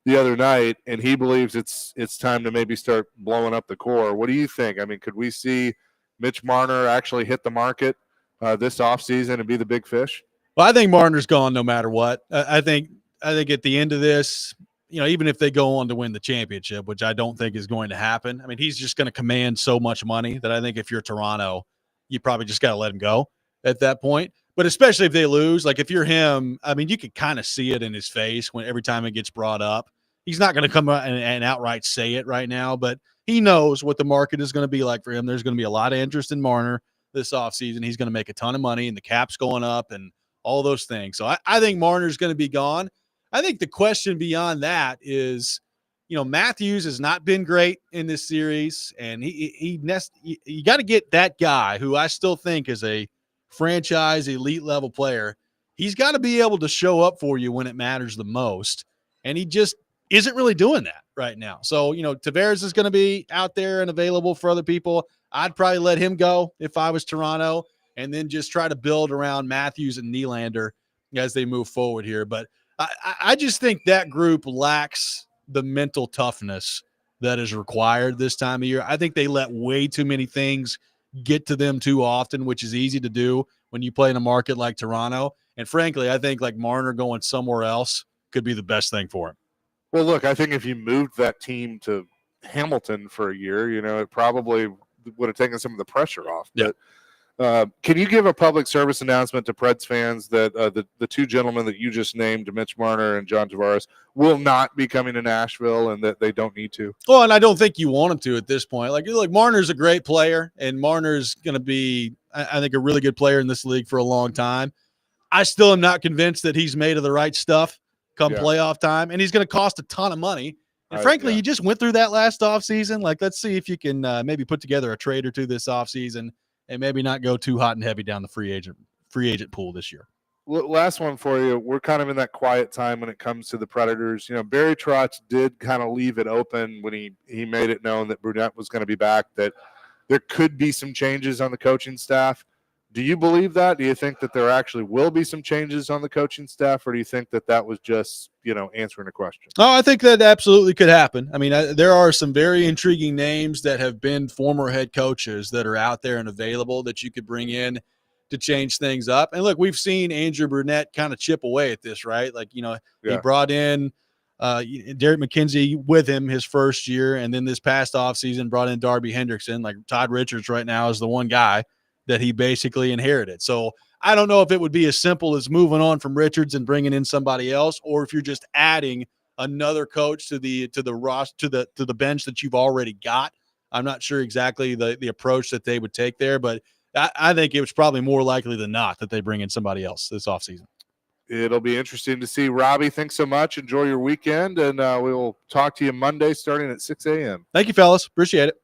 the other night, and he believes it's time to maybe start blowing up the core. What do you think? I mean, could we see Mitch Marner actually hit the market this offseason and be the big fish? Well, I think Marner's gone no matter what. I think at the end of this, even if they go on to win the championship, which I don't think is going to happen, I mean, he's just going to command so much money that I think if you're Toronto, you probably just got to let him go at that point. But especially if they lose, like if you're him, I mean, you could kind of see it in his face when every time it gets brought up. He's not going to come out and outright say it right now, but he knows what the market is going to be like for him. There's going to be a lot of interest in Marner this offseason. He's going to make a ton of money, and the cap's going up and all those things. So I think Marner's going to be gone. I think the question beyond that is, Matthews has not been great in this series, and you got to get that guy who I still think is a franchise elite level player. He's got to be able to show up for you when it matters the most, and he just isn't really doing that right now. So, Tavares is going to be out there and available for other people. I'd probably let him go if I was Toronto, and then just try to build around Matthews and Nylander as they move forward here. But I just think that group lacks the mental toughness that is required this time of year. I think they let way too many things get to them too often, which is easy to do when you play in a market like Toronto. And frankly, I think like Marner going somewhere else could be the best thing for him. Well, look, I think if you moved that team to Hamilton for a year, it probably would have taken some of the pressure off. Yeah. But can you give a public service announcement to Preds fans that the two gentlemen that you just named, Mitch Marner and John Tavares, will not be coming to Nashville and that they don't need to? Well, and I don't think you want him to at this point. Like Marner's a great player, and Marner's going to be, I think, a really good player in this league for a long time. I still am not convinced that he's made of the right stuff come playoff time, and he's going to cost a ton of money. And frankly, you just went through that last offseason. Like, let's see if you can maybe put together a trade or two this offseason and maybe not go too hot and heavy down the free agent pool this year. Last one for you. We're kind of in that quiet time when it comes to the Predators. Barry Trotz did kind of leave it open when he made it known that Brunette was going to be back, that there could be some changes on the coaching staff. Do you believe that? Do you think that there actually will be some changes on the coaching staff, or do you think that was just, answering a question? Oh, I think that absolutely could happen. I mean, there are some very intriguing names that have been former head coaches that are out there and available that you could bring in to change things up. And look, we've seen Andrew Brunette kind of chip away at this, right? Like, he brought in Derek McKenzie with him his first year, and then this past offseason brought in Darby Hendrickson. Like, Todd Richards right now is the one guy that he basically inherited. So I don't know if it would be as simple as moving on from Richards and bringing in somebody else, or if you're just adding another coach to the bench that you've already got. I'm not sure exactly the approach that they would take there, but I think it was probably more likely than not that they bring in somebody else this offseason. It'll be interesting to see. Robbie, thanks so much. Enjoy your weekend, and we will talk to you Monday starting at 6 a.m. Thank you, fellas. Appreciate it.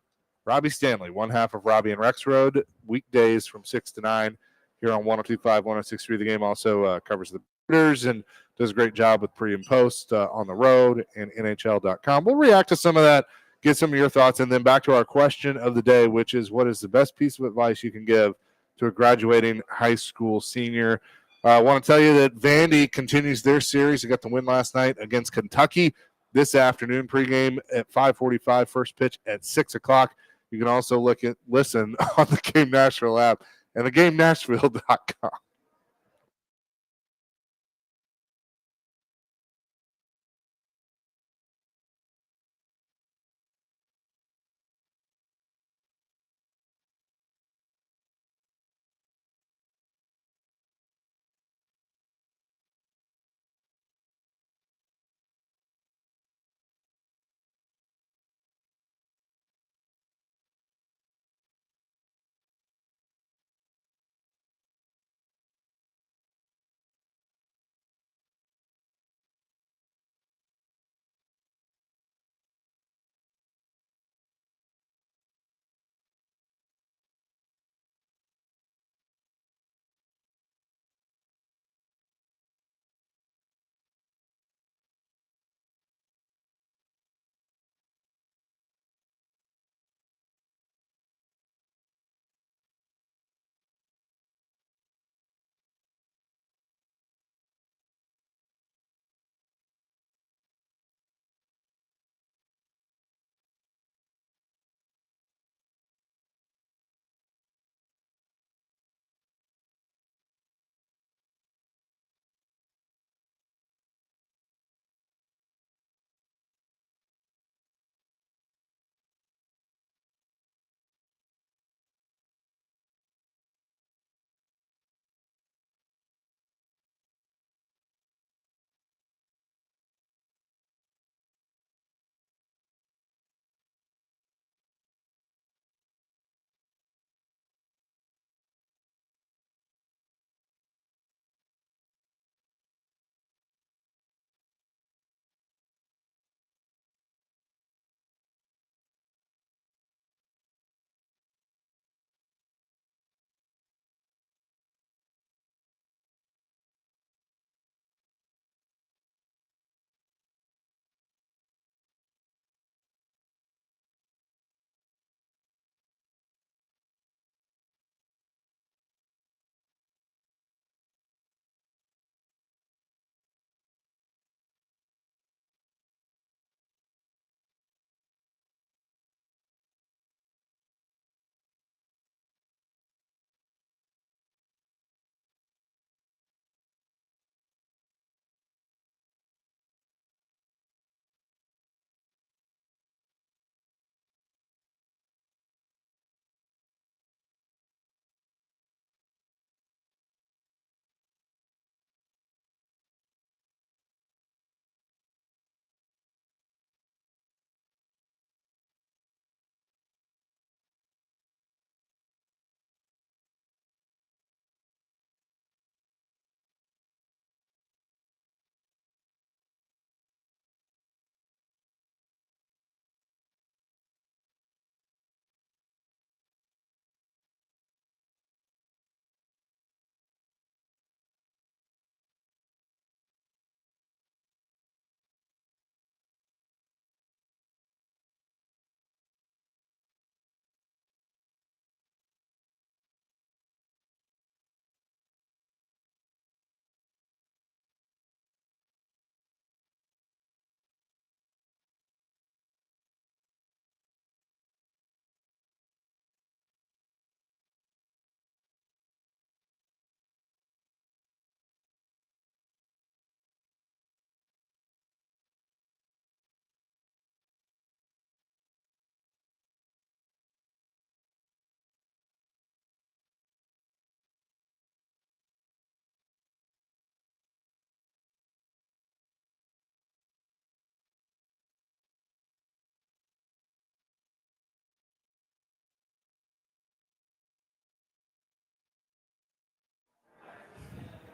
Robbie Stanley, one half of Robbie and Rex Road, weekdays from 6 to 9 here on 102.5, 106.3. The Game also covers the Predators and does a great job with pre and post on the road and NHL.com. We'll react to some of that, get some of your thoughts, and then back to our question of the day, which is, what is the best piece of advice you can give to a graduating high school senior? I want to tell you that Vandy continues their series. They got the win last night against Kentucky. This afternoon, pregame at 5:45, first pitch at 6 o'clock. You can also listen on the Game Nashville app and theGameNashville.com.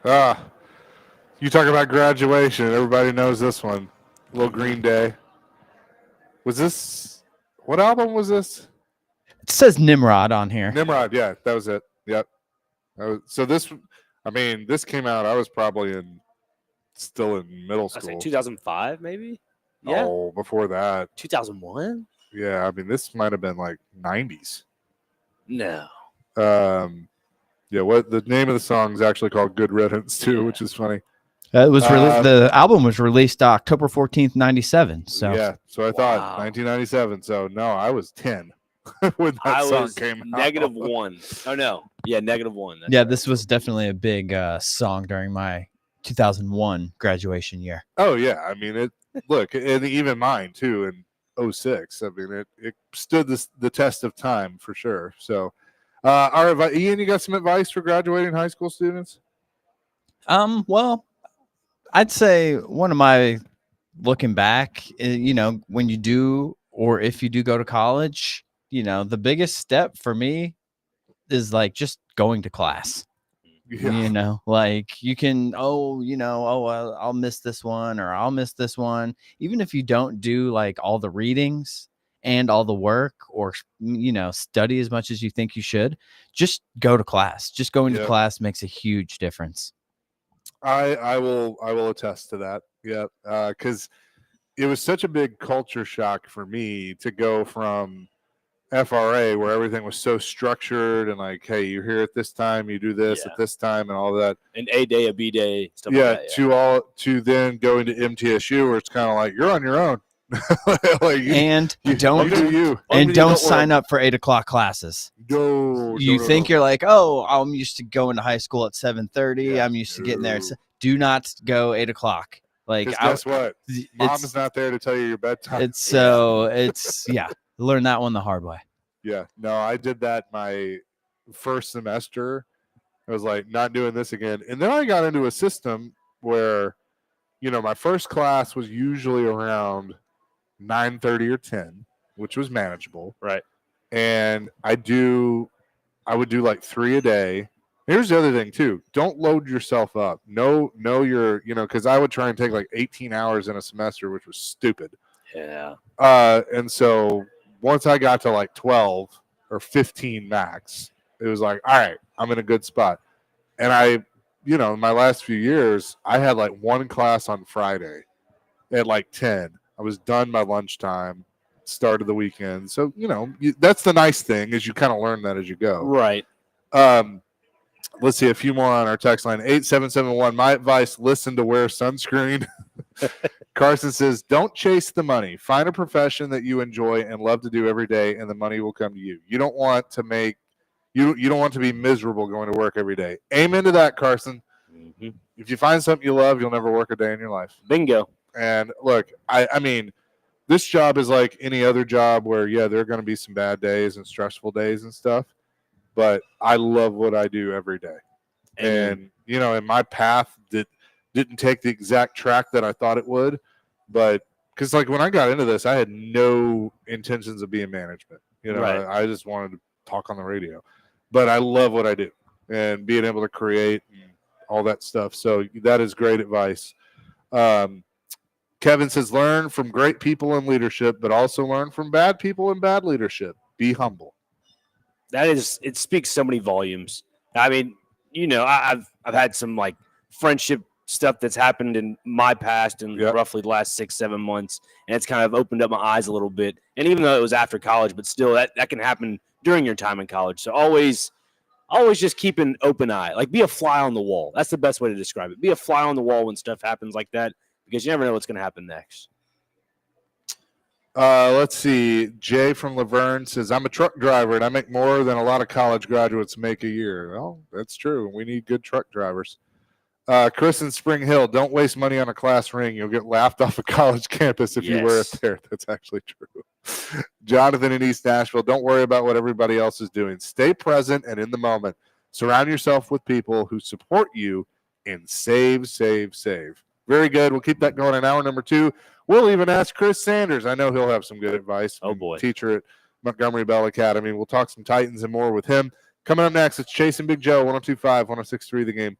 You talk about graduation. Everybody knows this one. Little Green Day. Was this what album was this? It says Nimrod on here. Nimrod. Yeah, that was it. Yep. So this, I mean, this came out. I was probably still in middle I say school. 2005, maybe. Yeah, Oh, before that. 2001. Yeah, I mean, this might have been like 90s. No. Yeah, what the name of the song is actually called "Good Riddance" too, which is funny. It was the album was released October 14th, 97. So Yeah, so I thought Wow. 1997. So no, I was 10 when that I song was came out. -1. Oh no, yeah, -1. That's yeah, right. this was definitely a big song during my 2001 graduation year. Oh yeah, I mean it. Look, and even mine too in 06. I mean it stood the test of time for sure. So, all right, Ian, you got some advice for graduating high school students? Well, I'd say one of my looking back, when you do or if you do go to college, the biggest step for me is like just going to class. Yeah, Like you can, I'll miss this one or I'll miss this one. Even if you don't do like all the readings and all the work or, study as much as you think you should, just go to class. Just going to Yep. class makes a huge difference. I will attest to that. Yeah, because it was such a big culture shock for me to go from FRA where everything was so structured and like, hey, you're here at this time, you do this Yeah. at this time, and all that. An A day, a B day, stuff Yeah, like that. to then going to MTSU where it's kind of like you're on your own. Like And you don't do you. and don't sign up for 8:00 classes. No, You no, think no. you're like, oh, I'm used to going to high school at 7:30. Yeah, I'm used to getting there. no. Do not go 8:00. Like, 'Cause guess what? Mom's it's not there to tell you your bedtime. it's learn that one the hard way. Yeah, no, I did that my first semester. I was like, not doing this again. And then I got into a system where, my first class was usually around 9:30 or 10, which was manageable. Right. And I would do like 3 a day. Here's the other thing too. Don't load yourself up. Know your, because I would try and take like 18 hours in a semester, which was stupid. Yeah. And so once I got to like 12 or 15 max, it was like, all right, I'm in a good spot. And in my last few years, I had like one class on Friday at like 10. I was done by lunchtime, start of the weekend. So, that's the nice thing is you kind of learn that as you go. Right. Let's see a few more on our text line. 8771. My advice, listen to wear sunscreen. Carson says, don't chase the money. Find a profession that you enjoy and love to do every day, and the money will come to you. You don't want to make you don't want to be miserable going to work every day. Amen to that, Carson. Mm-hmm. If you find something you love, you'll never work a day in your life. Bingo. And look, I mean, this job is like any other job where, yeah, there are going to be some bad days and stressful days and stuff. But I love what I do every day. And, and my path didn't take the exact track that I thought it would. But because, like, when I got into this, I had no intentions of being management. Right. I just wanted to talk on the radio. But I love what I do and being able to create and all that stuff. So that is great advice. Kevin says, learn from great people in leadership, but also learn from bad people in bad leadership. Be humble. It speaks so many volumes. I mean, I've had some like friendship stuff that's happened in my past in roughly the last 6-7 months, and it's kind of opened up my eyes a little bit. And even though it was after college, but still that can happen during your time in college. So always just keep an open eye. Like, be a fly on the wall. That's the best way to describe it. Be a fly on the wall when stuff happens like that, because you never know what's going to happen next. Let's see. Jay from Laverne says, I'm a truck driver and I make more than a lot of college graduates make a year. Well, that's true. We need good truck drivers. Chris in Spring Hill, don't waste money on a class ring. You'll get laughed off a college campus if you wear it there. That's actually true. Jonathan in East Nashville, don't worry about what everybody else is doing. Stay present and in the moment. Surround yourself with people who support you and save. Very good. We'll keep that going in hour number 2. We'll even ask Chris Sanders. I know he'll have some good advice. Oh, boy. Teacher at Montgomery Bell Academy. We'll talk some Titans and more with him. Coming up next, it's Chasing Big Joe, 102.5, 106.3 The Game.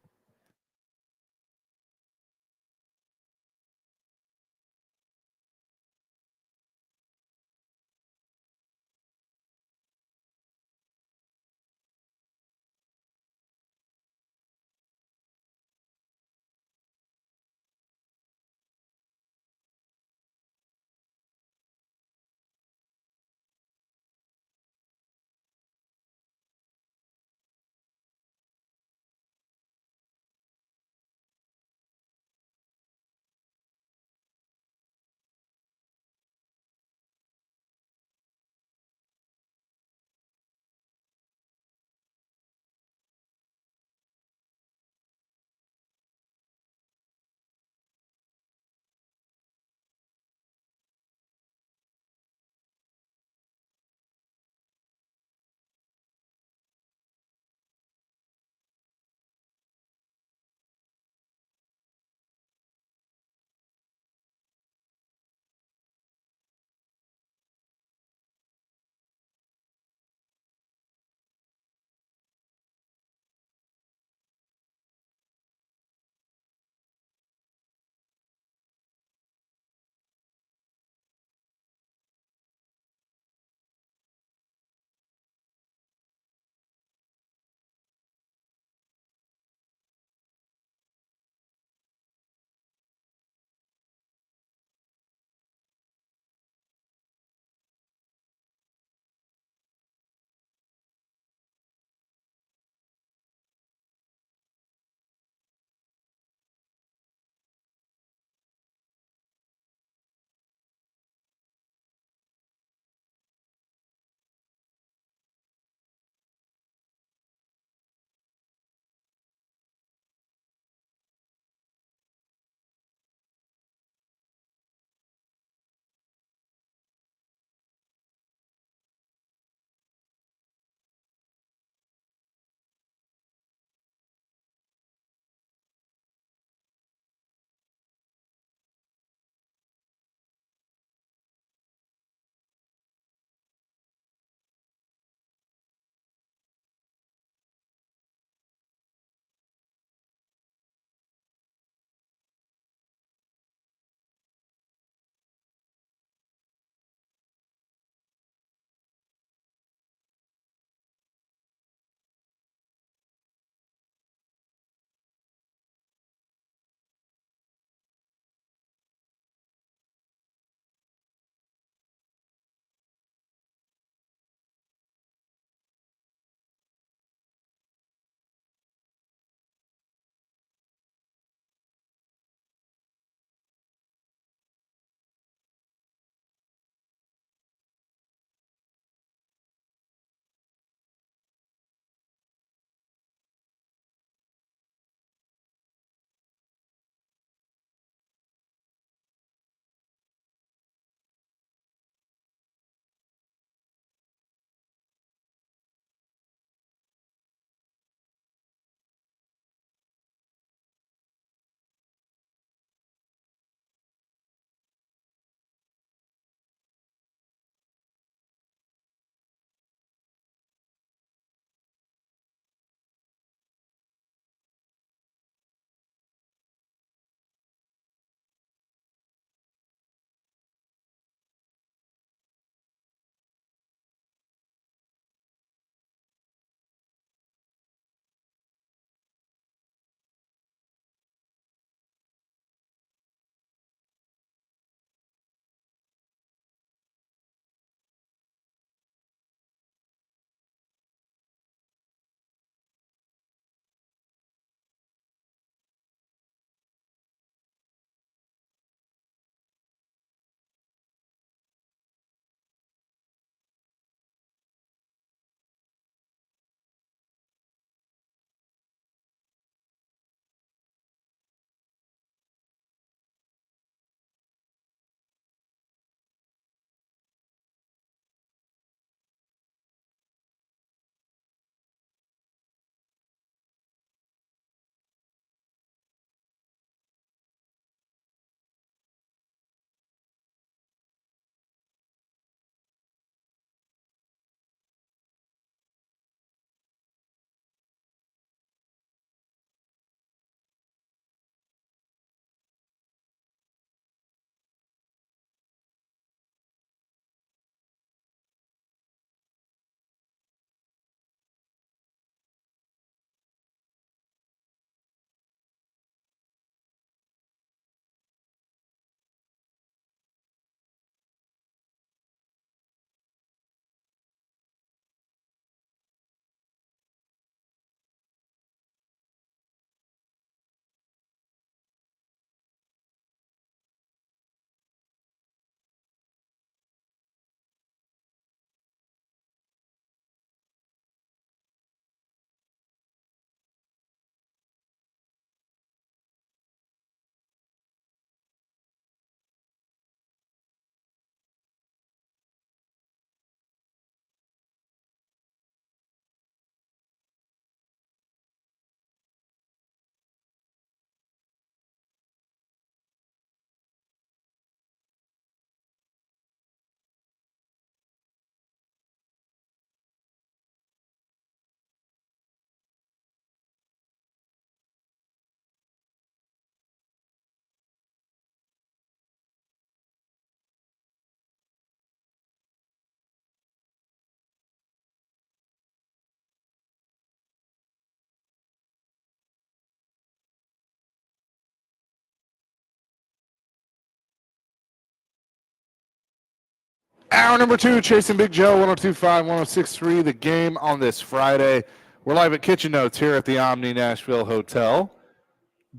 Hour number 2, Chasing Big Joe, 102.5, 106.3, The Game on this Friday. We're live at Kitchen Notes here at the Omni Nashville Hotel.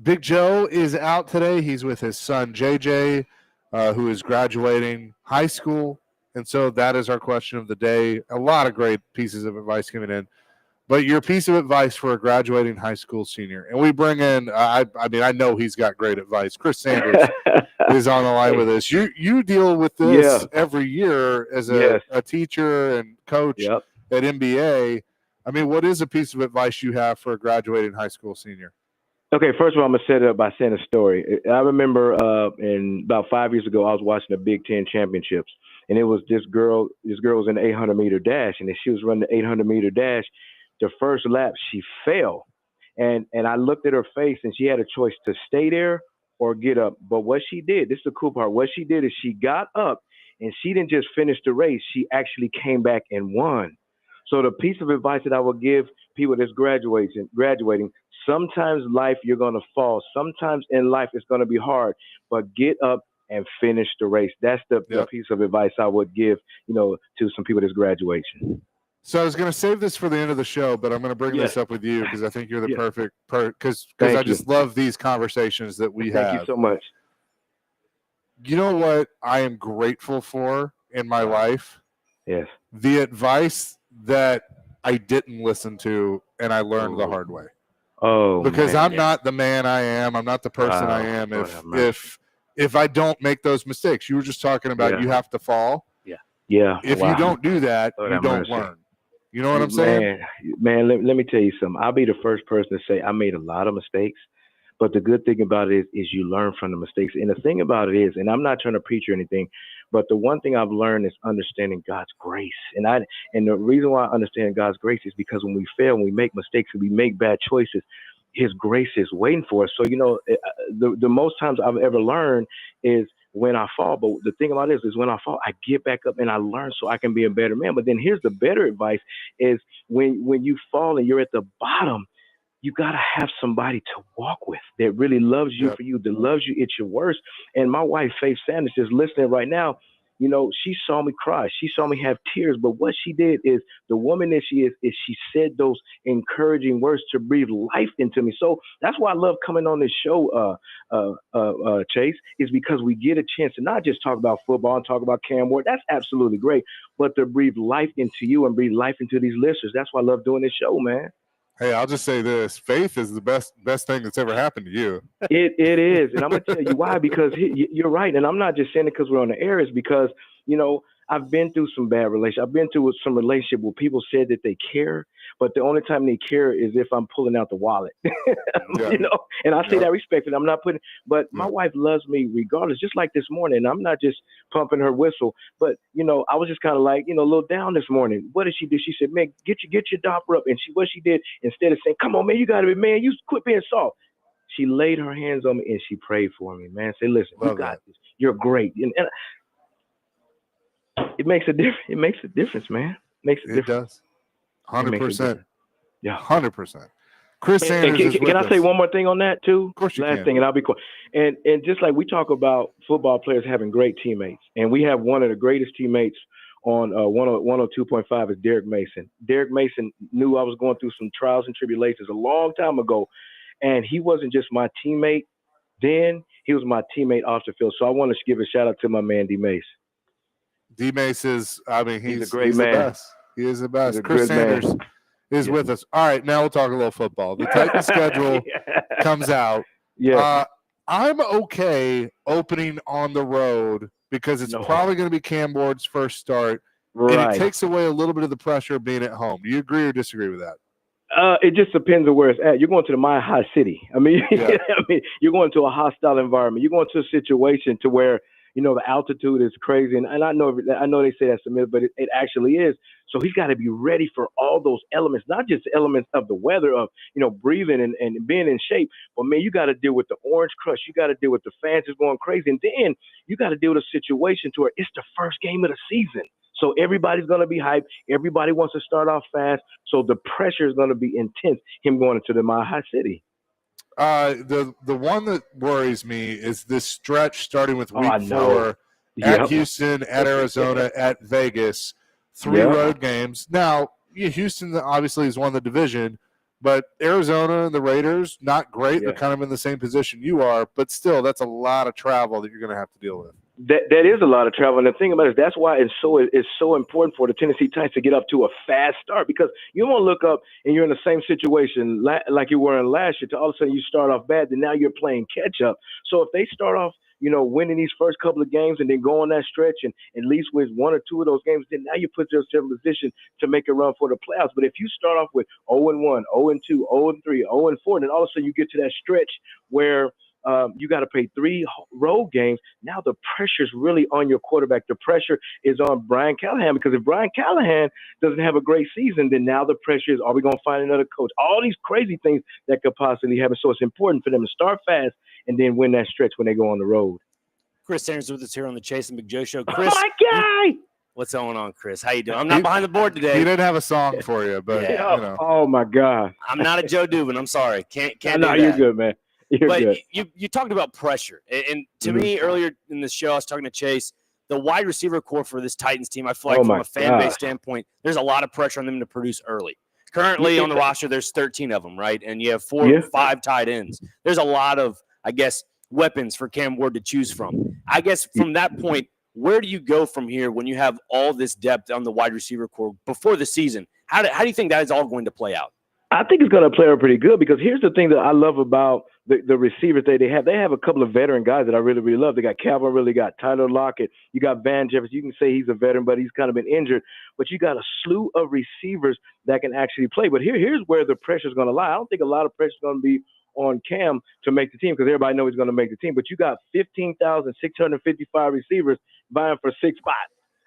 Big Joe is out today. He's with his son, JJ, who is graduating high school. And so that is our question of the day. A lot of great pieces of advice coming in. But your piece of advice for a graduating high school senior. And we bring in, I know he's got great advice. Chris Sanders is on the line with us. You deal with this every year as a teacher and coach at MBA. I mean, what is a piece of advice you have for a graduating high school senior? Okay, first of all, I'm going to set it up by saying a story. I remember in about 5 years ago, I was watching the Big Ten championships, and it was this girl was in the 800-meter dash, and as she was running the 800-meter dash, the first lap, she fell. And I looked at her face, and she had a choice to stay there or get up. But what she did, this is the cool part, what she did is she got up, and she didn't just finish the race. She actually came back and won. So the piece of advice that I would give people that's graduating, sometimes life you're going to fall. Sometimes in life it's going to be hard, but get up and finish the race. That's the piece of advice I would give, to some people that's graduating. So I was going to save this for the end of the show, but I'm going to bring this up with you because I think you're the perfect because I just love these conversations that we have. Thank you so much. You know what I am grateful for in my life? Yes. The advice that I didn't listen to and I learned the hard way. Oh, because man, I'm not the man I am. I'm not the person I am if I don't make those mistakes. You were just talking about you have to fall. Yeah. If you don't do that, you don't learn. You know what I'm saying? Man, let me tell you something. I'll be the first person to say I made a lot of mistakes, but the good thing about it is you learn from the mistakes. And the thing about it is, and I'm not trying to preach or anything, but the one thing I've learned is understanding God's grace. And the reason why I understand God's grace is because when we fail, when we make mistakes, and we make bad choices, His grace is waiting for us. So, the most times I've ever learned is when I fall. But the thing about this is when I fall, I get back up and I learn so I can be a better man. But then here's the better advice is when you fall and you're at the bottom, you got to have somebody to walk with that really loves you for you, that loves you at your worst. And my wife, Faith Sanders, is listening right now. She saw me cry. She saw me have tears. But what she did is the woman that she is she said those encouraging words to breathe life into me. So that's why I love coming on this show, Chase, is because we get a chance to not just talk about football and talk about Cam Ward. That's absolutely great. But to breathe life into you and breathe life into these listeners. That's why I love doing this show, man. Hey, I'll just say this. Faith is the best thing that's ever happened to you. It is. And I'm going to tell you why, because you're right. And I'm not just saying it because we're on the air. It's because, I've been through some bad relationships. I've been through some relationship where people said that they care, but the only time they care is if I'm pulling out the wallet, and I say that respectfully. I'm not but my wife loves me regardless, just like this morning. I'm not just pumping her whistle, but, I was just kind of like, a little down this morning. What did she do? She said, man, get your daughter up. And what she did, instead of saying, come on, man, you got to be, man, you quit being soft. She laid her hands on me and she prayed for me, man. Say, listen, you got this. You're great. And it makes a difference. It makes a difference, man. It does. 100%. Yeah. 100%. Chris Sanders can I say one more thing on that too? Of course you Last can. thing, and I'll be quiet. And just like we talk about football players having great teammates, and we have one of the greatest teammates on 102.5 is Derek Mason. Derek Mason knew I was going through some trials and tribulations a long time ago, and he wasn't just my teammate then, he was my teammate off the field. So I want to give a shout out to my man D Mace. D Mace is, he's a great man. The best. He is the best. Chris Sanders is with us. All right, now we'll talk a little football. The Titans schedule comes out. Yeah. I'm okay opening on the road because it's probably going to be Cam Ward's first start. Right. And it takes away a little bit of the pressure of being at home. Do you agree or disagree with that? It just depends on where it's at. You're going to the Mile High City. You're going to a hostile environment. You're going to a situation to where, the altitude is crazy. And I know they say that's a myth, but it actually is. So he's got to be ready for all those elements, not just elements of the weather of, breathing and being in shape. But, man, you got to deal with the orange crush. You got to deal with the fans just going crazy. And then you got to deal with a situation to where it's the first game of the season. So everybody's going to be hyped. Everybody wants to start off fast. So the pressure is going to be intense, him going into the Mile High City. The one that worries me is this stretch starting with week 4 at Yep. Houston, at Arizona, at Vegas, 3 Yep. road games. Now, Houston obviously has won the division, but Arizona and the Raiders, not great. They're Yeah. kind of in the same position you are, but still, that's a lot of travel that you're going to have to deal with. That is a lot of travel, and the thing about it is that's why it's so important for the Tennessee Titans to get up to a fast start, because you won't look up and you're in the same situation like you were in last year. To all of a sudden you start off bad, then now you're playing catch up. So if they start off, winning these first couple of games and then go on that stretch and at least with 1 or 2 of those games, then now you put yourself in position to make a run for the playoffs. But if you start off with 0-1, 0-2, 0-3, 0-4, then all of a sudden you get to that stretch where you got to play 3 road games. Now the pressure's really on your quarterback. The pressure is on Brian Callahan, because if Brian Callahan doesn't have a great season, then now the pressure is, are we going to find another coach? All these crazy things that could possibly happen. So it's important for them to start fast and then win that stretch when they go on the road. Chris Sanders with us here on the Chase and Big Joe Show. Oh, Chris, my guy! what's going on, Chris? How you doing? I'm not behind the board He today. didn't have a song for you, but Yeah. Oh, my God. I'm not a Joe Dubin. I'm sorry. Can't No, do you're that. good, man. You're But good. you talked about pressure, and to me earlier in the show, I was talking to Chase. The wide receiver core for this Titans team, I feel like Oh, from my a fan base gosh. standpoint, there's a lot of pressure on them to produce early. Currently on the roster, there's 13 of them, right? And you have 4 Yeah. or 5 tight ends. There's a lot of, I guess, weapons for Cam Ward to choose from. I guess from that point, where do you go from here when you have all this depth on the wide receiver core before the season? How do you think that is all going to play out? I think it's going to play out pretty good, because here's the thing that I love about the receivers that they have. They have a couple of veteran guys that I really, really love. They got Calvin Ridley, got Tyler Lockett. You got Van Jefferson. You can say he's a veteran, but he's kind of been injured. But you got a slew of receivers that can actually play. But here's where the pressure is going to lie. I don't think a lot of pressure is going to be on Cam to make the team, because everybody knows he's going to make the team. But you got 15,655 receivers vying for 6 spots.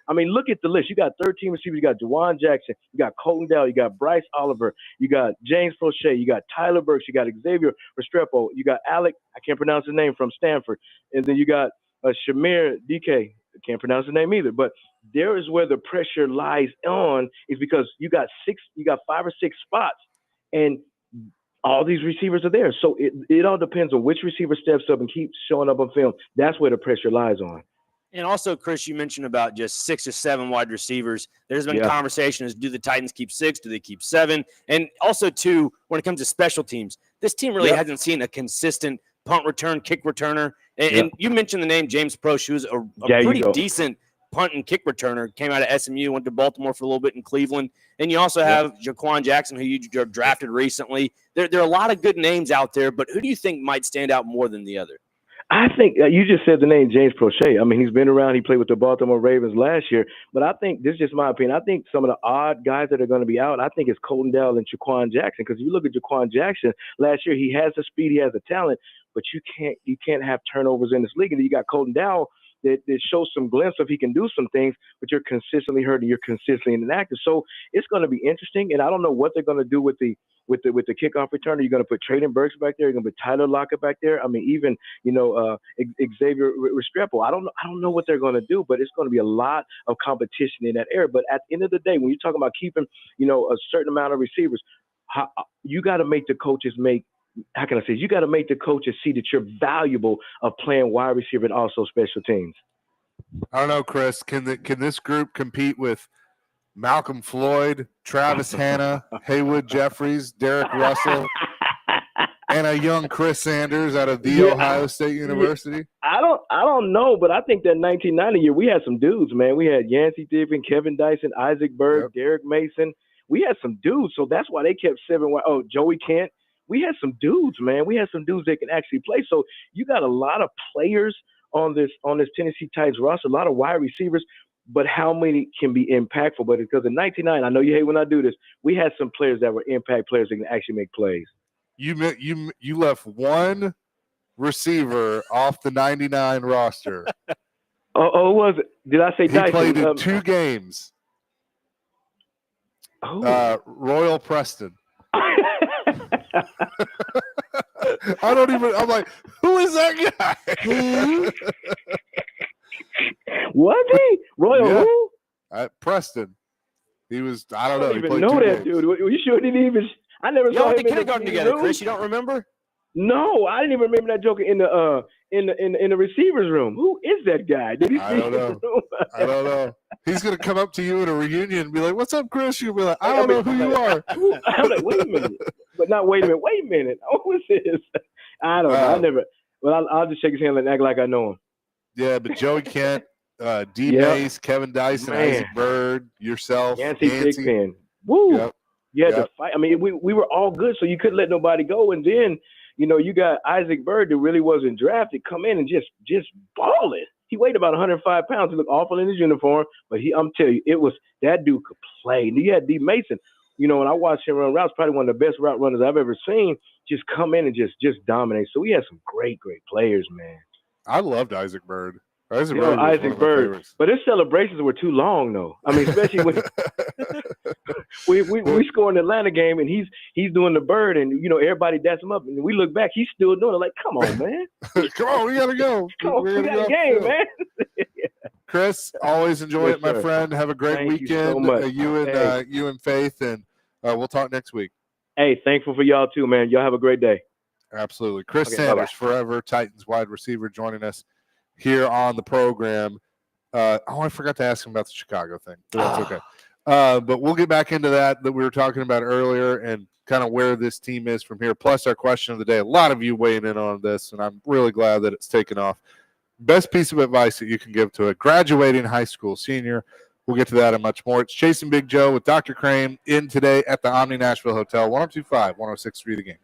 I mean, look at the list. You got 13 receivers. You got Juwan Jackson. You got Colton Dell. You got Bryce Oliver. You got James Prochet. You got Tyler Burks. You got Xavier Restrepo. You got Alec, I can't pronounce his name, from Stanford. And then you got Shamir DK. I can't pronounce his name either. But there is where the pressure lies on, is because you got 5 or 6 spots, and all these receivers are there. So it all depends on which receiver steps up and keeps showing up on film. That's where the pressure lies on. And also, Chris, you mentioned about just 6 or 7 wide receivers. There's been Yeah. conversation as, do the Titans keep 6? Do they keep 7? And also, too, when it comes to special teams, this team really Yep. hasn't seen a consistent punt return, kick returner. And, Yep. and you mentioned the name James Proche, who's a There you pretty go. decent punt and kick returner. Came out of SMU, went to Baltimore for a little bit in Cleveland. And you also have Jaquan Jackson, who you drafted recently. There are a lot of good names out there, but who do you think might stand out more than the other? I think you just said the name James Prochet. I mean, he's been around. He played with the Baltimore Ravens last year. But I think, this is just my opinion, I think some of the odd guys that are going to be out, I think it's Colton Dell and Jaquan Jackson. Because you look at Jaquan Jackson last year, he has the speed, he has the talent, but you can't have turnovers in this league. And then you got Colton Dell that shows some glimpse of he can do some things, but you're consistently hurt and you're consistently inactive. So it's going to be interesting. And I don't know what they're going to do with the kickoff returner. You're going to put Traden Burks back there. You're going to put Tyler Lockett back there. I mean, even Xavier Restrepo. I don't know what they're going to do, but it's going to be a lot of competition in that area. But at the end of the day, when you're talking about keeping a certain amount of receivers, you got to make the coaches make. How can I say? You got to make the coaches see that you're valuable of playing wide receiver and also special teams. I don't know, Chris. Can this group compete with Malcolm Floyd, Travis Hanna, Haywood Jeffries, Derek Russell, and a young Chris Sanders out of the Ohio State University? I don't know, but I think that 1990 year we had some dudes, man. We had Yancey Diffin, Kevin Dyson, Isaac Berg, Derek Mason. We had some dudes, so that's why they kept 7. Oh, Joey Kent. We had some dudes, man. We had some dudes that can actually play. So you got a lot of players on this Tennessee Titans roster, a lot of wide receivers, but how many can be impactful? But because in 1999, I know you hate when I do this, we had some players that were impact players that can actually make plays. You left one receiver off the 99 roster. Oh, was it? Did I say He Dyson? played in 2 games. Royal Preston. I'm like, who is that guy? Was he? Royal Yeah. who? Preston. He was, I don't I know. don't He even played know 2 that games. dude. You sure didn't even. I never Y'all saw went him to in the kindergarten together, room. Chris. You don't remember? No, I didn't even remember that joker in the receivers room. Who is that guy? Did he I see don't in know. the room? I don't know. He's gonna come up to you in a reunion and be like, "What's up, Chris?" You'll be like, "I I'm don't know who you are." I'm like, wait a minute, but not wait a minute. Wait a minute. Who is this? I don't know. I Uh, never. Well, I'll just shake his hand and act like I know him. Yeah, but Joey Kent, D Yep. Mace, Kevin Dyson, Man. Isaac Bird, yourself, Yancey Thigpen. Woo. Yep. You had Yep. to fight. I mean, we were all good, so you couldn't let nobody go. And then, you got Isaac Bird that really wasn't drafted come in and just balling. He weighed about 105 pounds. He looked awful in his uniform, but I'm telling you, it was that dude could play. And you had D Mason. When I watched him run routes, probably one of the best route runners I've ever seen. Just come in and just dominate. So we had some great players, man. I loved Isaac Bird. Isaac You know, Bird was one Isaac of my Bird. favorites. But his celebrations were too long, though. I mean, especially when we score in the Atlanta game and he's doing the bird and everybody dats him up and we look back, he's still doing it. Like, come on, man. Come on, we gotta go. Come on, we gotta got go a off game, the field. man. Chris, always enjoy Yes, it, my sir. friend. Have a great Thank you weekend. so much. You and Faith, and we'll talk next week. Hey, thankful for y'all too, man. Y'all have a great day. Absolutely. Chris Okay, Sanders, bye-bye. forever Titans wide receiver, joining us here on the program. I forgot to ask him about the Chicago thing, but that's okay. But we'll get back into that we were talking about earlier and kind of where this team is from here. Plus our question of the day. A lot of you weighing in on this, and I'm really glad that it's taken off. Best piece of advice that you can give to a graduating high school senior. We'll get to that and much more. It's Chasing Big Joe with Dr. Crane in today at the Omni Nashville Hotel, 1025, 106.3 The Game.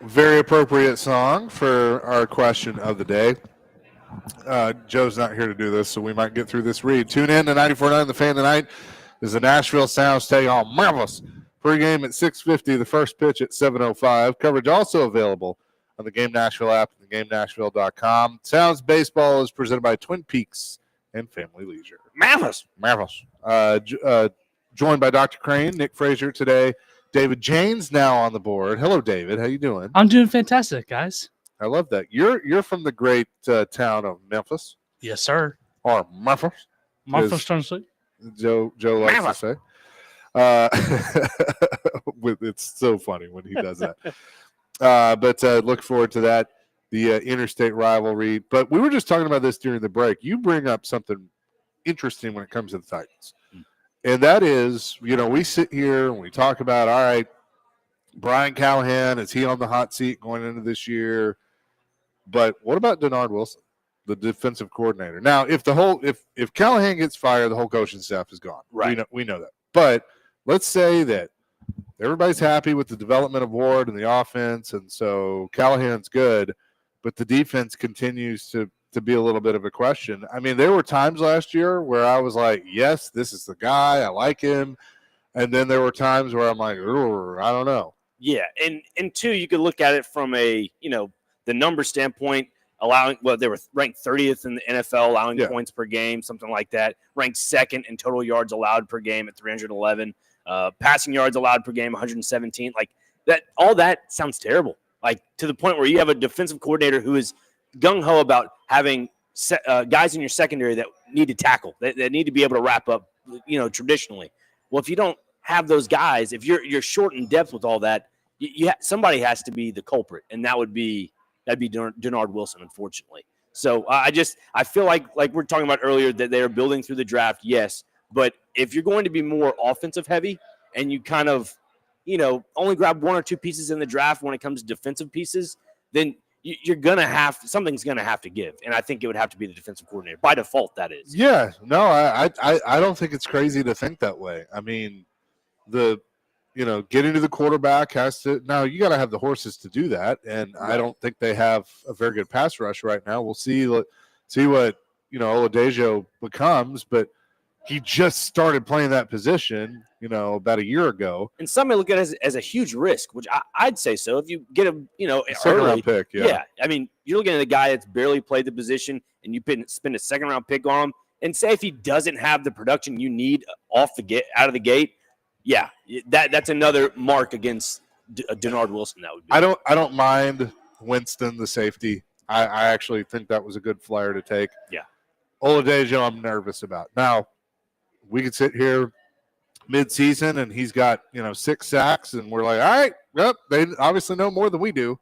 very appropriate song for our question of the day. Joe's not here to do this, so we might get through this read. Tune in to 94.9 The Fan tonight as the Nashville Sounds take on Memphis. Pregame at 6:50, the first pitch at 7:05. Coverage also available on the Game Nashville app and GameNashville.com. Sounds Baseball is presented by Twin Peaks and Family Leisure. Memphis. Joined by Dr. Crane, Nick Frazier today. David Janes now on the board. Hello, David. How you doing? I'm doing fantastic, guys. I love that. You're from the great town of Memphis, Yes, sir. or Memphis. My Is- first translate. Joe likes to say. It's so funny when he does that. But look forward to that, the interstate rivalry. But we were just talking about this during the break. You bring up something interesting when it comes to the Titans. And that is, we sit here and we talk about, all right, Brian Callahan, is he on the hot seat going into this year? But what about Denard Wilson, the defensive coordinator? Now, if Callahan gets fired, the whole coaching staff is gone. Right. We know that. But let's say that everybody's happy with the development of Ward and the offense, and so Callahan's good, but the defense continues to be a little bit of a question. I mean, there were times last year where I was like, yes, this is the guy. I like him. And then there were times where I'm like, I don't know. Yeah, and two, you could look at it from a the number standpoint. They were ranked 30th in the NFL, allowing points per game, something like that. Ranked second in total yards allowed per game at 311. Passing yards allowed per game, 117. Like that, all that sounds terrible. Like to the point where you have a defensive coordinator who is gung ho about having guys in your secondary that need to tackle, that need to be able to wrap up, traditionally. Well, if you don't have those guys, if you're short in depth with all that, somebody has to be the culprit, and that'd be Denard Wilson, unfortunately. So I feel like we're talking about earlier that they are building through the draft, yes, but if you're going to be more offensive heavy and you kind of only grab one or two pieces in the draft when it comes to defensive pieces, then you're gonna something's gonna have to give, and I think it would have to be the defensive coordinator by default. That is, yeah. No, I don't think it's crazy to think that way. I mean, getting to the quarterback has to. Now you got to have the horses to do that, and I don't think they have a very good pass rush right now. We'll see what Oladejo becomes, but he just started playing that position, about a year ago. And some may look at it as a huge risk, which I'd say so. If you get a second early round pick, yeah. I mean, you're looking at a guy that's barely played the position, and you spend a second round pick on him. And say if he doesn't have the production you need out of the gate, yeah, that's another mark against Denard Wilson. That would be. I don't mind Winston, the safety. I actually think that was a good flyer to take. Yeah. Oladejo, I'm nervous about. Now, we could sit here mid-season and he's got 6 sacks, and we're like, all right, yep, they obviously know more than we do,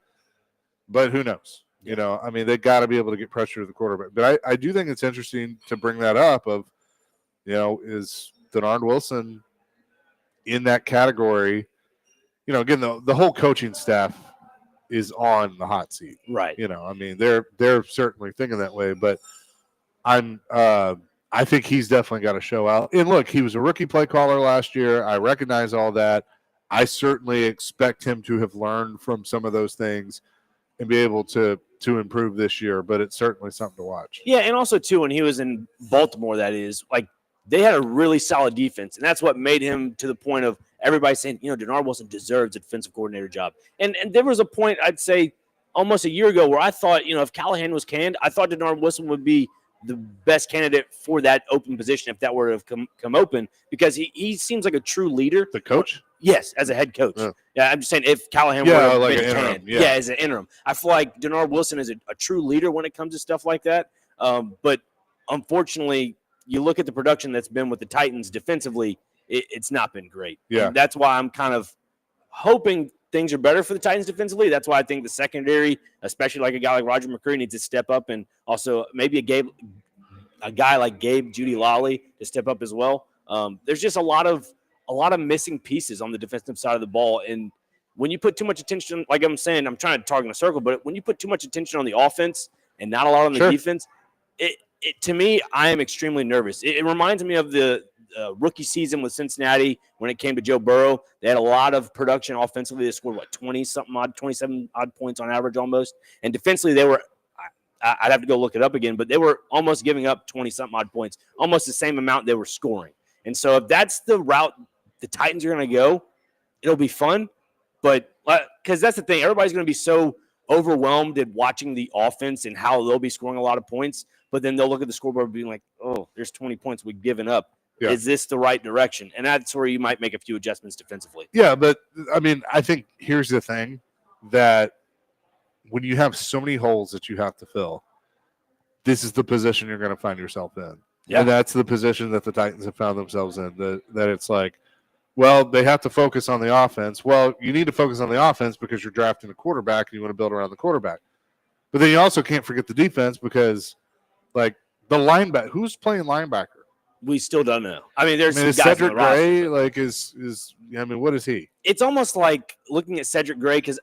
but who knows? I mean, they got to be able to get pressure to the quarterback. But I do think it's interesting to bring that up. Of is Denard Wilson in that category? Again, the whole coaching staff is on the hot seat, right? I mean, they're certainly thinking that way, but I think he's definitely got to show out. And look, he was a rookie play caller last year. I recognize all that. I certainly expect him to have learned from some of those things and be able to improve this year, but it's certainly something to watch. Yeah, and also, too, when he was in Baltimore, that is, like, they had a really solid defense, and that's what made him to the point of everybody saying, Denard Wilson deserves a defensive coordinator job. And there was a point, I'd say, almost a year ago where I thought, if Callahan was canned, I thought Denard Wilson would be the best candidate for that open position if that were to have come open, because he seems like a true leader. The coach? Yes, as a head coach. Yeah, I'm just saying if Callahan were like an interim. canned, as an interim. I feel like Denard Wilson is a true leader when it comes to stuff like that. But unfortunately, you look at the production that's been with the Titans defensively, it's not been great. Yeah. And that's why I'm kind of hoping things are better for the Titans defensively. That's why I think the secondary, especially like a guy like Roger McCreary, needs to step up, and also maybe a guy like Gabe Jeudy-Lally to step up as well. There's just a lot of missing pieces on the defensive side of the ball, and when you put too much attention, like I'm saying, I'm trying to target in a circle, but when you put too much attention on the offense and not a lot on the defense, it to me, I am extremely nervous. It reminds me of the rookie season with Cincinnati when it came to Joe Burrow. They had a lot of production offensively. They scored, 27 odd points on average almost. And defensively, they were, I'd have to go look it up again, but they were almost giving up 20-something odd points, almost the same amount they were scoring. And so if that's the route the Titans are going to go, it'll be fun. But because that's the thing, everybody's going to be so overwhelmed at watching the offense and how they'll be scoring a lot of points. But then they'll look at the scoreboard being like, oh, there's 20 points we've given up. Yeah. Is this the right direction? And that's where you might make a few adjustments defensively. Yeah, but I mean, I think here's the thing, that when you have so many holes that you have to fill, this is the position you're going to find yourself in. Yeah. And that's the position that the Titans have found themselves in, that it's like, well, they have to focus on the offense. Well, you need to focus on the offense because you're drafting a quarterback and you want to build around the quarterback. But then you also can't forget the defense because, like, the linebacker, who's playing linebacker? We still don't know. I mean, there's is some guys Cedric on the roster, Gray, but like, I mean, what is he? it's almost like looking at Cedric Gray, because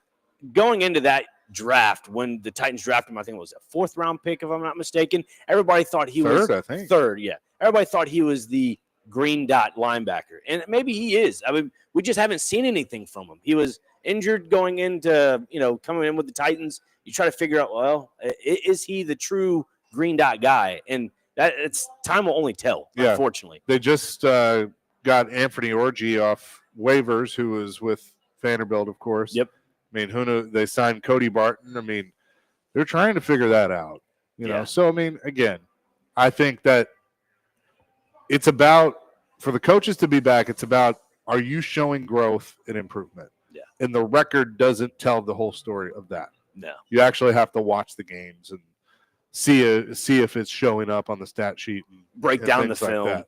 going into that draft, when the Titans drafted him, I think it was a 4th round pick, if I'm not mistaken. Everybody thought he was Third, I think. third. Yeah, everybody thought he was the green dot linebacker, and maybe he is. I mean, we just haven't seen anything from him. He was injured going into, coming in with the Titans. You try to figure out, well, is he the true green dot guy? And it's time will only tell. Yeah. Unfortunately, They just got Anthony Orgy off waivers, who was with Vanderbilt, of course. Yep. I mean, who knew? They signed Cody Barton. I mean, they're trying to figure that out. You know. Yeah. So I mean, again, I think that it's about, for the coaches to be back, it's about, are you showing growth and improvement? Yeah. And the record doesn't tell the whole story of that. no. You actually have to watch the games and see if it's showing up on the stat sheet and Break down the things like film. that.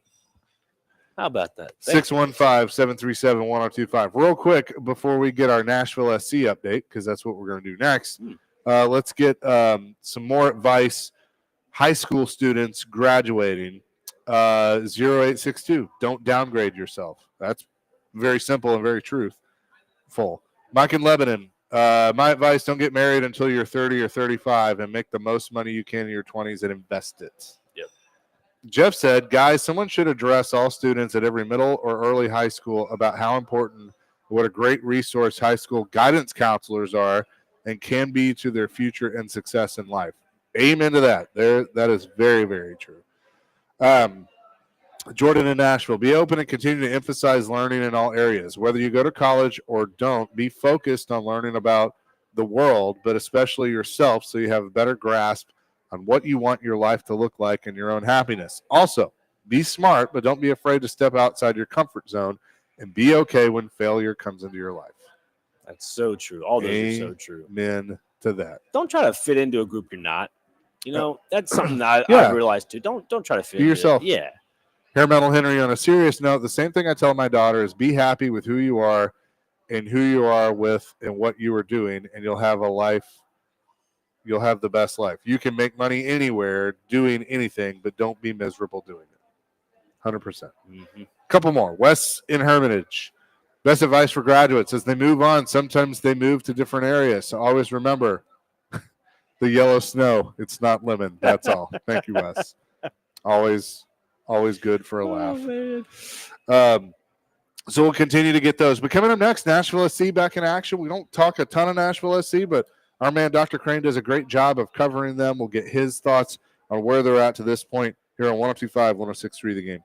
How about that? 615-737-1025. Real quick, before we get our Nashville SC update, because that's what we're going to do next, let's get some more advice. High school students graduating, 0862. Don't downgrade yourself. That's very simple and very truthful. Mike in Lebanon, my advice, don't get married until you're 30 or 35 and make the most money you can in your 20s and invest it. Yep. Jeff said, guys, someone should address all students at every middle or early high school about how important, what a great resource high school guidance counselors are and can be to their future and success in life. Amen to that. That is very, very true. Jordan in Nashville, be open and continue to emphasize learning in all areas. Whether you go to college or don't, be focused on learning about the world, but especially yourself, so you have a better grasp on what you want your life to look like and your own happiness. Also, be smart, but don't be afraid to step outside your comfort zone and be okay when failure comes into your life. That's so true. All those are so true. Amen to that. Don't try to fit into a group you're not. That's something that Yeah. I've realized too. Don't try to fit Be into yourself. it. Yeah. Hair Metal Henry, on a serious note, the same thing I tell my daughter is be happy with who you are and who you are with and what you are doing, and you'll have a life. You'll have the best life. You can make money anywhere doing anything, but don't be miserable doing it. 100%. Mm-hmm. Couple more. Wes in Hermitage. Best advice for graduates as they move on. Sometimes they move to different areas. So always remember the yellow snow. It's not lemon. That's all. Thank you, Wes. Always good for a laugh. So we'll continue to get those. But coming up next, Nashville SC back in action. We don't talk a ton of Nashville SC, but our man Dr. Crane does a great job of covering them. We'll get his thoughts on where they're at to this point here on 102.5, 106.3 The Game.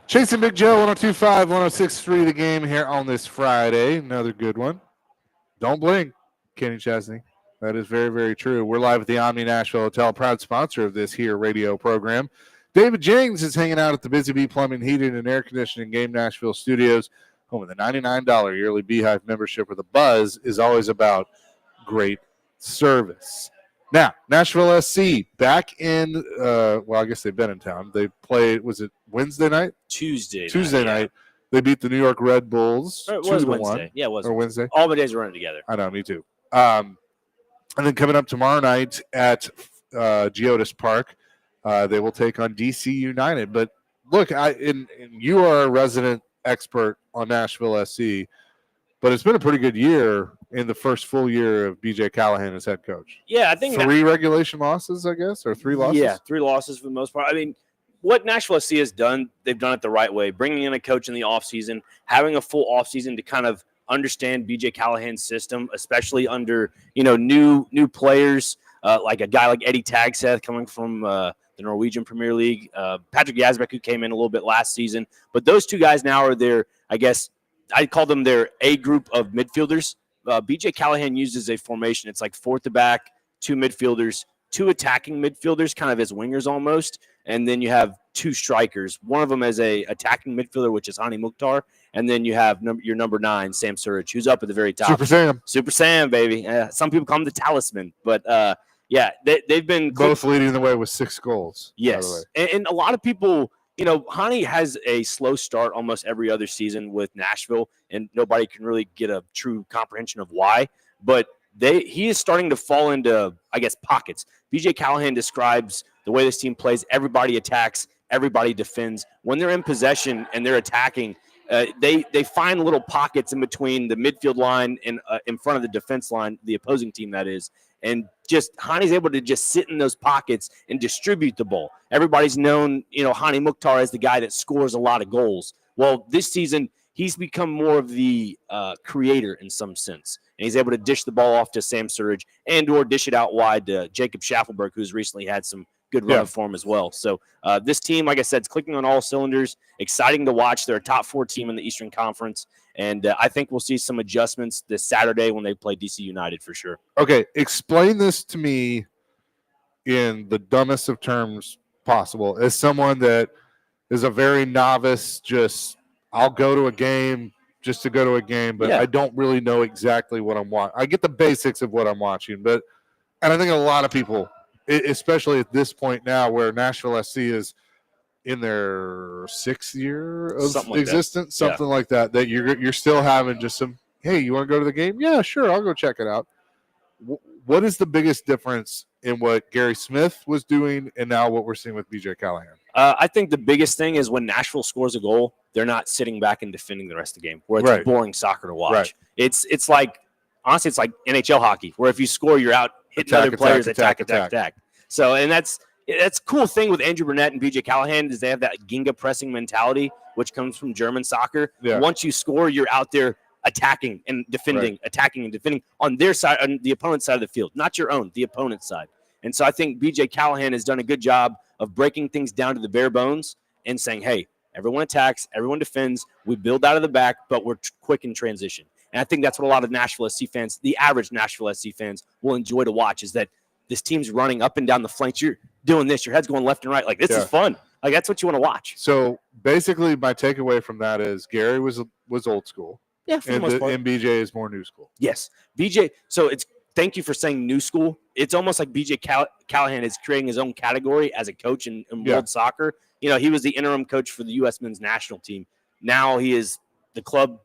Chasing Big Joe, 102.5, 106.3 the game here on this Friday. Another good one. Don't blink, Kenny Chesney. That is very, very true. We're live at the Omni Nashville Hotel, proud sponsor of this here radio program. David Jennings is hanging out at the Busy Bee Plumbing, Heating, and Air Conditioning Game Nashville Studios, home with a $99 yearly Beehive membership where the buzz is always about great service. Now, Nashville SC back in, I guess they've been in town. They played, was it Wednesday night? Tuesday Night. They beat the New York Red Bulls. It was 2-1. Wednesday. Yeah, it was. Or Wednesday. All my days are running together. I know, me too. And then coming up tomorrow night at Geodis Park, they will take on DC United. But look, you are a resident expert on Nashville SC, but it's been a pretty good year in the first full year of BJ Callahan as head coach. Yeah, I think 3 regulation losses, I guess, or 3 losses. Yeah, 3 losses for the most part. I mean, what Nashville SC has done, they've done it the right way. Bringing in a coach in the offseason, having a full offseason to kind of understand BJ Callahan's system, especially under new players like a guy like Eddie Tagseth coming from the Norwegian Premier League, Patrick Yazbek, who came in a little bit last season. But those 2 guys now are their, I guess, I'd call them their A group of midfielders. BJ Callahan uses a formation. It's like 4 at the back, 2 midfielders, 2 attacking midfielders, kind of as wingers almost, and then you have 2 strikers. One of them as a attacking midfielder, which is Hani Mukhtar, and then you have your number 9, Sam Surridge, who's up at the very top. Super Sam, baby. Some people call him the talisman, but they've been both leading the way with 6 goals. Yes, and a lot of people. Hani has a slow start almost every other season with Nashville, and nobody can really get a true comprehension of why. But he is starting to fall into, I guess, pockets. BJ Callahan describes the way this team plays. Everybody attacks, everybody defends. When they're in possession and they're attacking, they find little pockets in between the midfield line and in front of the defense line, the opposing team that is. And just Hani's able to just sit in those pockets and distribute the ball. Everybody's known, Hani Mukhtar as the guy that scores a lot of goals. Well, this season, he's become more of the creator in some sense. And he's able to dish the ball off to Sam Surridge and or dish it out wide to Jacob Schaffelberg, who's recently had some good run of form as well. So this team, like I said, is clicking on all cylinders. Exciting to watch. They're a top 4 team in the Eastern Conference. And I think we'll see some adjustments this Saturday when they play DC United for sure. Okay, explain this to me in the dumbest of terms possible. As someone that is a very novice, I'll go to a game just to go to a game, but I don't really know exactly what I'm watching. I get the basics of what I'm watching, and I think a lot of people, especially at this point now where Nashville SC is in their 6th year of existence, something like that you're still having just some, hey, you want to go to the game? Yeah, sure, I'll go check it out. What is the biggest difference in what Gary Smith was doing and now what we're seeing with BJ Callahan? I think the biggest thing is when Nashville scores a goal, they're not sitting back and defending the rest of the game, where it's boring soccer to watch. Right. It's like, honestly, it's like NHL hockey, where if you score, you're out hitting other players, attack. So, and that's a cool thing with Andrew Burnett and BJ Callahan is they have that Ginga pressing mentality, which comes from German soccer. Yeah. Once you score, you're out there attacking and defending, attacking and defending on their side, on the opponent's side of the field, not your own, the opponent's side. And so I think BJ Callahan has done a good job of breaking things down to the bare bones and saying, hey, everyone attacks, everyone defends, we build out of the back, but we're quick in transition. And I think that's what a lot of Nashville SC fans, the average Nashville SC fans, will enjoy to watch, is that this team's running up and down the flanks. You're doing this, your head's going left and right. Like, this is fun. Like, that's what you want to watch. So basically my takeaway from that is Gary was old school. Yeah, for the most part. And BJ is more new school. Yes. BJ, so thank you for saying new school. It's almost like BJ Callahan is creating his own category as a coach in world soccer. He was the interim coach for the U.S. men's national team. Now he is the club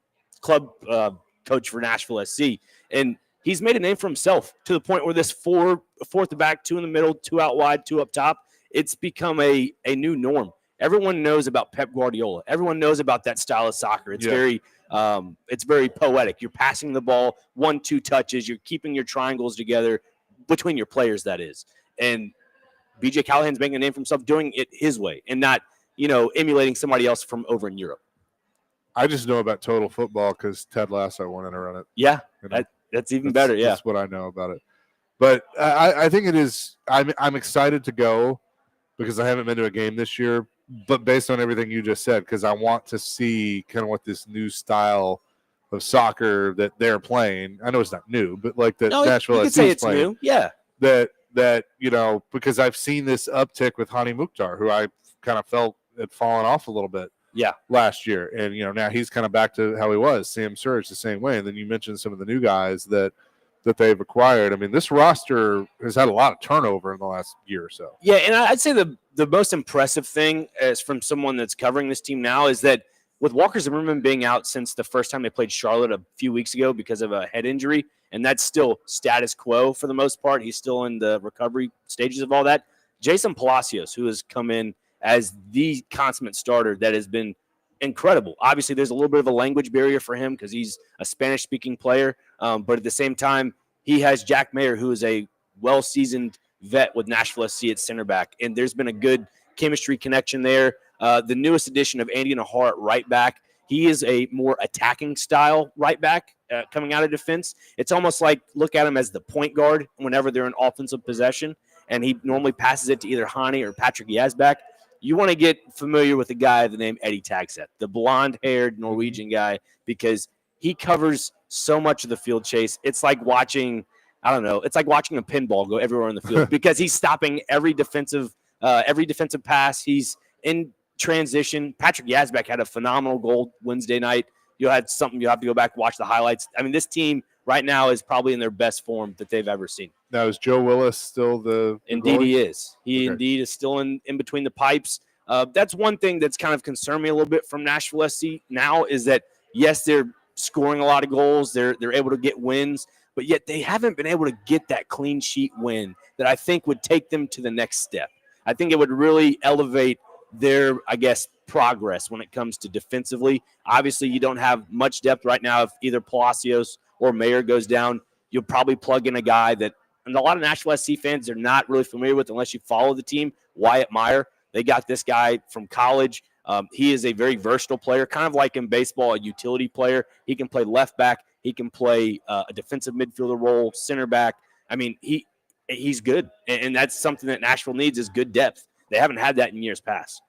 coach for Nashville SC. And he's made a name for himself to the point where this 4 at the back, 2 in the middle, 2 out wide, 2 up top, it's become a new norm. Everyone knows about Pep Guardiola. Everyone knows about that style of soccer. It's very poetic. You're passing the ball 1-2 touches. You're keeping your triangles together between your players, that is. And BJ Callahan's making a name for himself doing it his way and not, emulating somebody else from over in Europe. I just know about Total Football because Ted Lasso wanted to run it. Yeah, that's even better. Yeah, that's what I know about it. But I think it is. I'm excited to go because I haven't been to a game this year. but based on everything you just said, because I want to see kind of what this new style of soccer that they're playing. I know it's not new, but like that No, Nashville you could SC say is it's playing. new. Yeah. That because I've seen this uptick with Hani Mukhtar, who I kind of felt had fallen off a little bit Yeah. last year, and now he's kind of back to how he was. Sam Surge the same way, and then you mentioned some of the new guys that they've acquired. I mean, this roster has had a lot of turnover in the last year or so. Yeah, and I'd say the most impressive thing is from someone that's covering this team now is that with Walker Zimmerman being out since the first time they played Charlotte a few weeks ago because of a head injury, and that's still status quo for the most part. He's still in the recovery stages of all that. Jason Palacios, who has come in as the consummate starter that has been incredible. Obviously, there's a little bit of a language barrier for him because he's a Spanish-speaking player, but at the same time, he has Jack Mayer, who is a well-seasoned vet with Nashville SC at center back, and there's been a good chemistry connection there. The newest addition of Andy Nahar at right back, he is a more attacking style right back coming out of defense. It's almost like look at him as the point guard whenever they're in offensive possession, and he normally passes it to either Hani or Patrick Yazbak. You want to get familiar with a guy of the name Eddie Tagset, the blonde-haired Norwegian guy, because he covers so much of the field chase. It's like watching – I don't know. It's like watching a pinball go everywhere on the field because he's stopping every defensive pass. He's in transition. Patrick Yazbek had a phenomenal goal Wednesday night. You'll have to go back and watch the highlights. I mean, this team right now is probably in their best form that they've ever seen. Now, is Joe Willis still the Indeed, goalie? he is. He Okay. indeed is still in between the pipes. That's one thing that's kind of concerned me a little bit from Nashville SC now is that, yes, they're scoring a lot of goals. They're able to get wins, but yet they haven't been able to get that clean sheet win that I think would take them to the next step. I think it would really elevate their, progress when it comes to defensively. Obviously, you don't have much depth right now. If either Palacios or Mayer goes down, you'll probably plug in a guy that and a lot of Nashville SC fans are not really familiar with unless you follow the team, Wyatt Meyer. They got this guy from college. He is a very versatile player, kind of like in baseball, a utility player. He can play left back. He can play a defensive midfielder role, center back. I mean, he's good, and that's something that Nashville needs is good depth. They haven't had that in years past.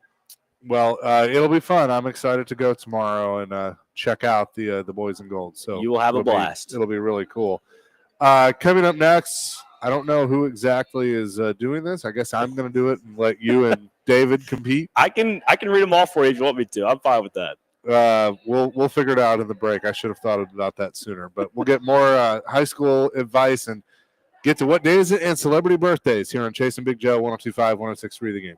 Well, it'll be fun. I'm excited to go tomorrow and check out the boys in gold. So you will have a blast. It'll be really cool. Coming up next, I don't know who exactly is doing this. I guess I'm going to do it and let you and David compete. I can read them all for you if you want me to. I'm fine with that. We'll figure it out in the break. I should have thought about that sooner, but we'll get more high school advice and get to what day is it and celebrity birthdays here on Chasing Big Joe 102.5, 106.3 The Game.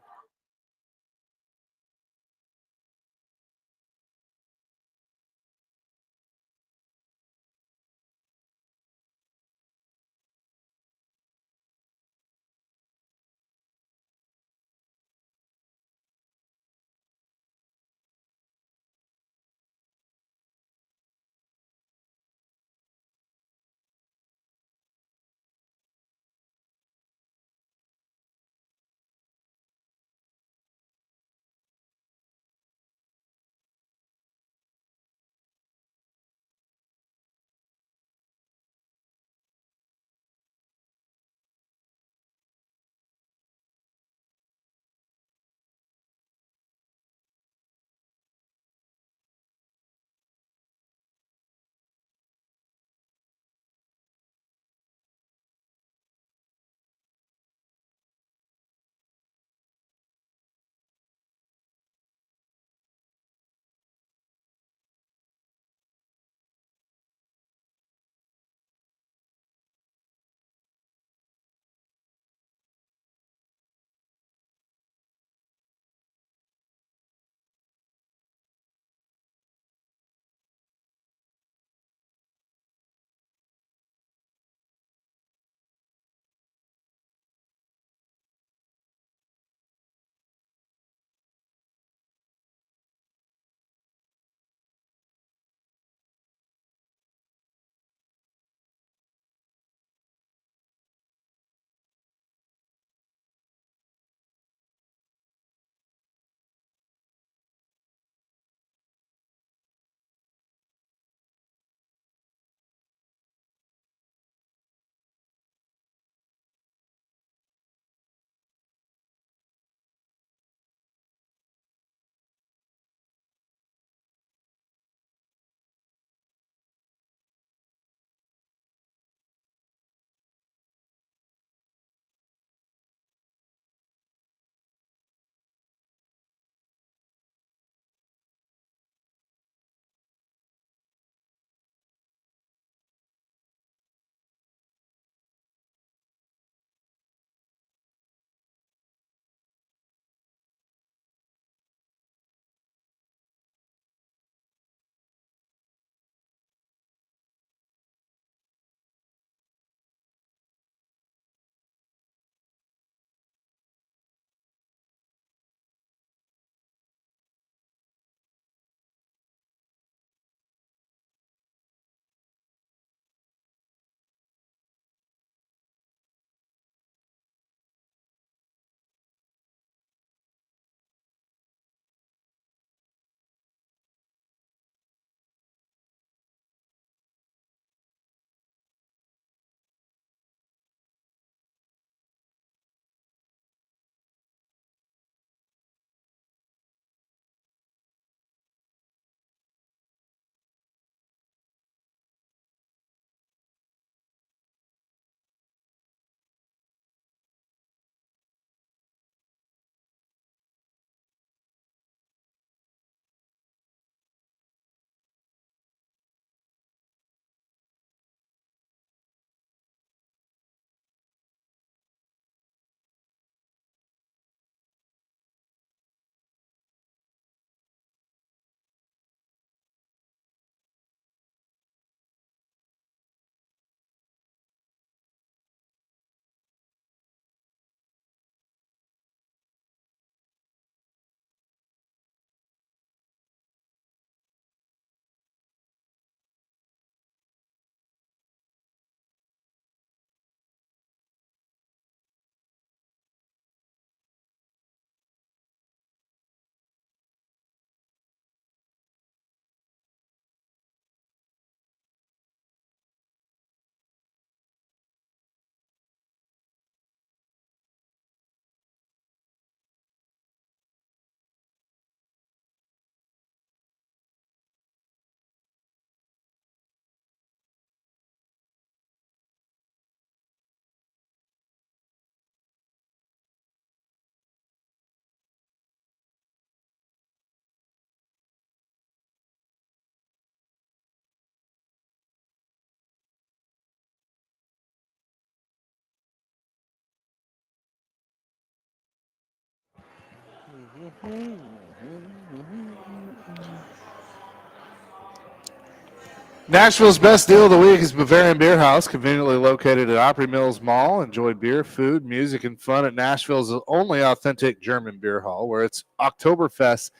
Nashville's best deal of the week is Bavarian Beer House, conveniently located at Opry Mills Mall. Enjoy beer, food, music, and fun at Nashville's only authentic German beer hall, where it's Oktoberfest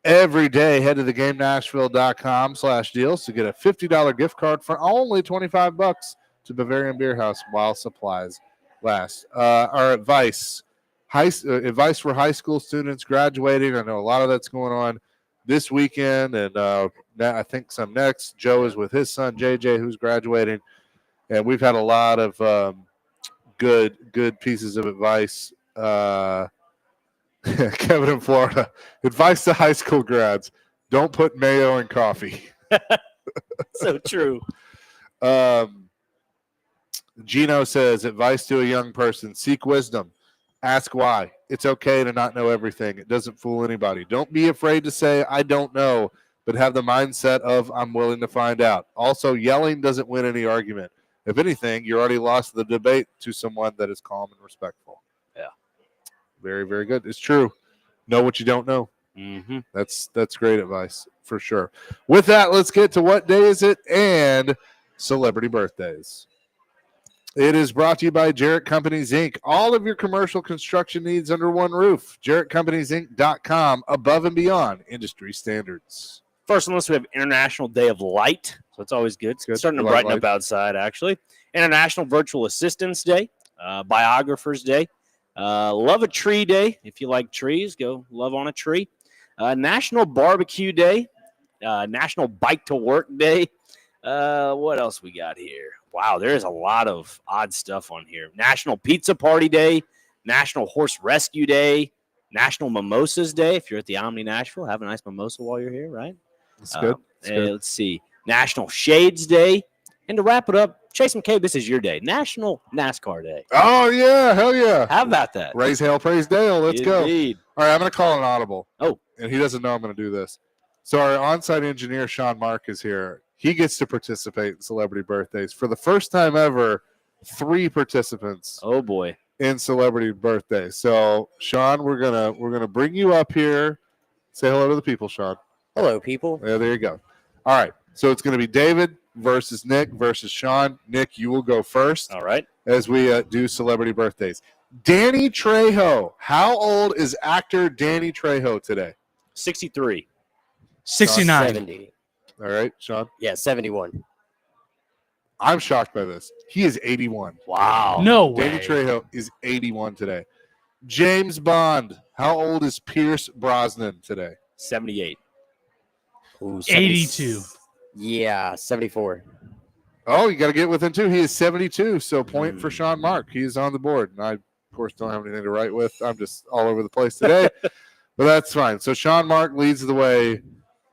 every day. Head to theGameNashville.com/deals to get a $50 gift card for only $25 to Bavarian Beer House while supplies last. Our advice for high school students graduating. I know a lot of that's going on this weekend, and I think some next. Joe is with his son JJ, who's graduating, and we've had a lot of good pieces of advice. Kevin in Florida, advice to high school grads: don't put mayo in coffee. So true. Gino says, advice to a young person: seek wisdom, ask why. It's okay to not know everything. It doesn't fool anybody. Don't be afraid to say I don't know, but have the mindset of I'm willing to find out. Also, yelling doesn't win any argument. If anything, you already lost the debate to someone that is calm and respectful. Yeah. Very, very good. It's true. Know what you don't know. Mm-hmm. That's great advice for sure. With that, let's get to what day is it and celebrity birthdays. It is brought to you by Jarrett Companies, Inc. All of your commercial construction needs under one roof. JarrettCompaniesInc.com, above and beyond industry standards. First on the list, we have International Day of Light. So it's always good. It's starting to Light, brighten light. up outside, actually. International Virtual Assistance Day. Biographers Day. Love a Tree Day. If you like trees, go love on a tree. National Barbecue Day. National Bike to Work Day. What else we got here? Wow, there is a lot of odd stuff on here. National Pizza Party Day, National Horse Rescue Day, National Mimosas Day. If you're at the Omni Nashville, have a nice mimosa while you're here, right? That's good. That's good. Let's see. National Shades Day. And to wrap it up, Chase McCabe, this is your day. National NASCAR Day. Oh, yeah. Hell yeah. How about that? Raise hail, praise Dale. Let's go. Indeed. All right, I'm going to call an audible. Oh. And he doesn't know I'm going to do this. So our on-site engineer, Sean Mark, is here. He gets to participate in celebrity birthdays. For the first time ever, 3 participants Oh, boy. in celebrity birthdays. So, Sean, we're gonna bring you up here. Say hello to the people, Sean. Hello, people. Yeah, there you go. All right. So it's going to be David versus Nick versus Sean. Nick, you will go first All right. as we do celebrity birthdays. Danny Trejo. How old is actor Danny Trejo today? 63. 69. 70. All right, Sean. Yeah, 71. I'm shocked by this. He is 81. Wow. No way. Danny Trejo is 81 today. James Bond. How old is Pierce Brosnan today? 78. Ooh, 82. Yeah, 74. Oh, you got to get within 2. He is 72. So point for Sean Mark. He is on the board. And I, of course, don't have anything to write with. I'm just all over the place today. But that's fine. So Sean Mark leads the way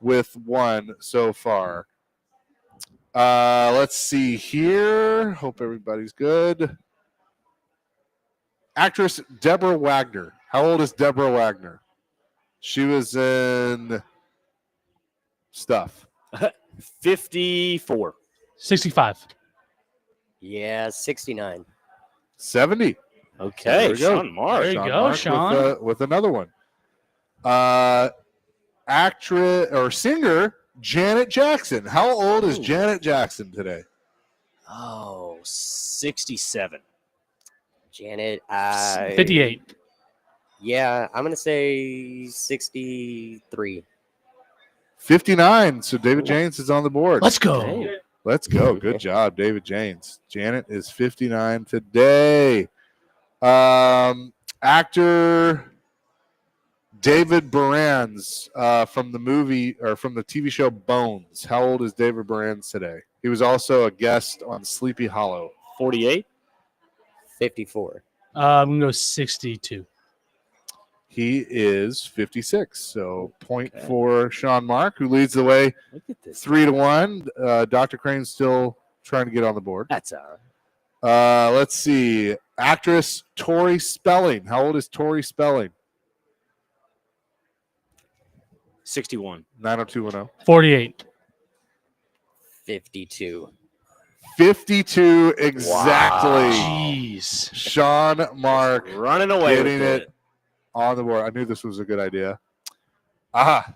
with 1 so far. Let's see here. Hope everybody's good. Actress Deborah Wagner. How old is Deborah Wagner? She was in Stuff. 54. 65. Yeah, 69. 70. Okay. There we go. Sean Mark. There you go, Sean. With another one. Actress or singer Janet Jackson. How old is Ooh. Janet Jackson today? Oh, 67. Janet, 58. Yeah, I'm going to say 63. 59. So David James is on the board. Let's go. Hey. Let's go. Good job, David James. Janet is 59 today. Actor David Boreanaz from the movie or from the TV show Bones. How old is David Boreanaz today? He was also a guest on Sleepy Hollow. 48. 54. I'm going to go 62. He is 56. So point Okay. for Sean Mark, who leads the way Look at this. 3-1. Dr. Crane's still trying to get on the board. That's all right. Let's see. Actress Tori Spelling. How old is Tori Spelling? 61. 90210. 48. 52. 52 exactly. Jeez. Sean Mark Running away getting with it on the board. I knew this was a good idea. Aha.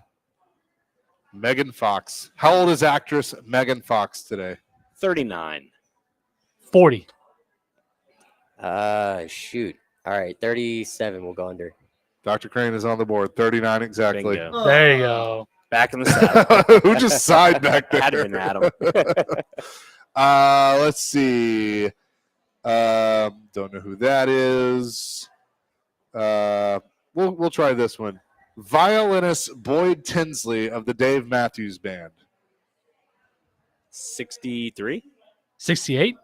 Megan Fox. How old is actress Megan Fox today? 39. 40. Shoot. All right, 37 will go under. Dr. Crane is on the board. 39 exactly. Bingo. There you go. Back in the saddle. Who just sighed back there? Had to been Adam. Let's see. Don't know who that is. We'll try this one. Violinist Boyd Tinsley of the Dave Matthews Band. 63. 68.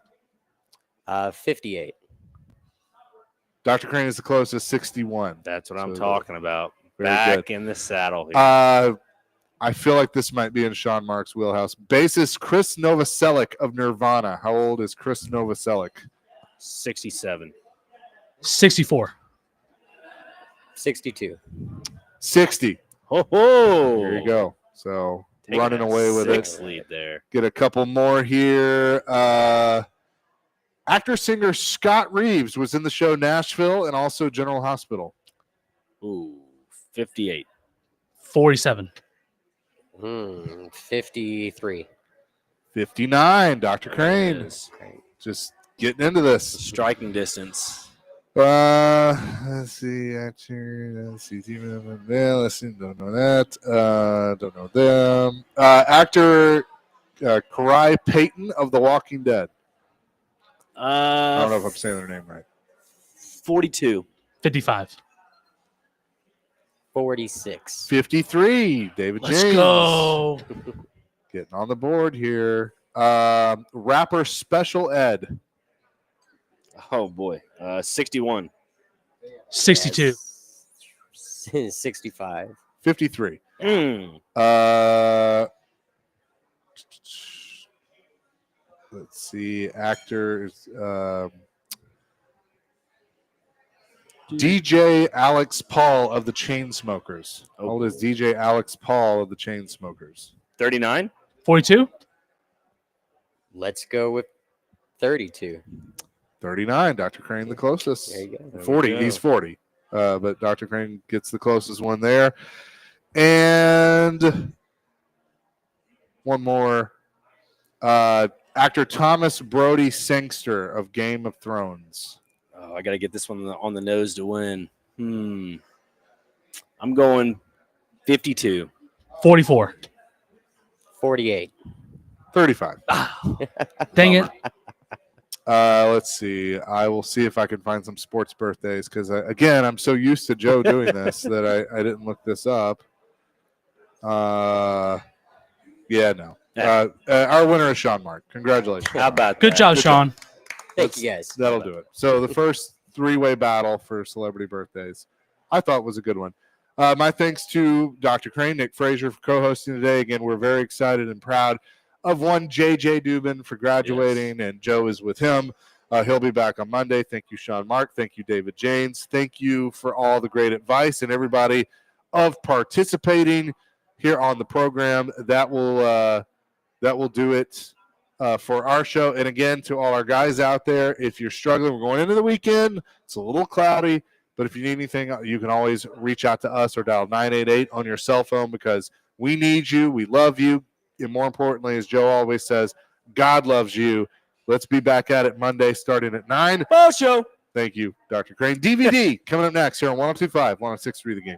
58. Dr. Crane is the closest, 61. That's what I'm So, talking about. very Back good. in the saddle here. I feel like this might be in Sean Mark's wheelhouse. Bassist Chris Novoselic of Nirvana. How old is Chris Novoselic? 67. 64. 62. 60. Ho ho! There you go. So Taking running a away with it. 6 lead there. Get a couple more here. Actor singer Scott Reeves was in the show Nashville and also General Hospital. Ooh, 58. 47. 53. 59. Dr. There it Crane. is. Just getting into this. Striking distance. Let's see. Actor. Let's see. Let's see. Don't know that. Don't know them. Actor Karai Payton of The Walking Dead. I don't know if I'm saying their name right. 42. 55. 46. 53. David Let's James. go. Getting on the board here. Rapper Special Ed. Oh boy. 61. 62. 65. 53. Mm. Let's see. Actors. DJ Alex Paul of the Chainsmokers. How old is DJ Alex Paul of the Chainsmokers? 39. 42. Let's go with 32. 39. Dr. Crane the closest. There you go. 40. we go. He's 40. But Dr. Crane gets the closest one there. And one more. Actor Thomas Brody Sangster of Game of Thrones. Oh, I got to get this one on the nose to win. I'm going 52. 44. 48. 35. Dang it. Let's see. I will see if I can find some sports birthdays because, again, I'm so used to Joe doing this that I didn't look this up. Yeah, no. Our winner is Sean Mark. Congratulations. How about Good that? job, Sean. Thank you, guys. That'll do it. So the first three-way battle for celebrity birthdays, I thought was a good one. My thanks to Dr. Crane, Nick Frazier for co-hosting today. Again, we're very excited and proud of one J.J. Dubin for graduating, and Joe is with him. He'll be back on Monday. Thank you, Sean Mark. Thank you, David James. Thank you for all the great advice and everybody of participating here on the program. That will do it for our show. And again, to all our guys out there, if you're struggling, we're going into the weekend. It's a little cloudy, but if you need anything, you can always reach out to us or dial 988 on your cell phone because we need you. We love you. And more importantly, as Joe always says, God loves you. Let's be back at it Monday starting at 9. Oh, show. Thank you, Dr. Crane. DVD coming up next here on 102.5, 106.3 The Game.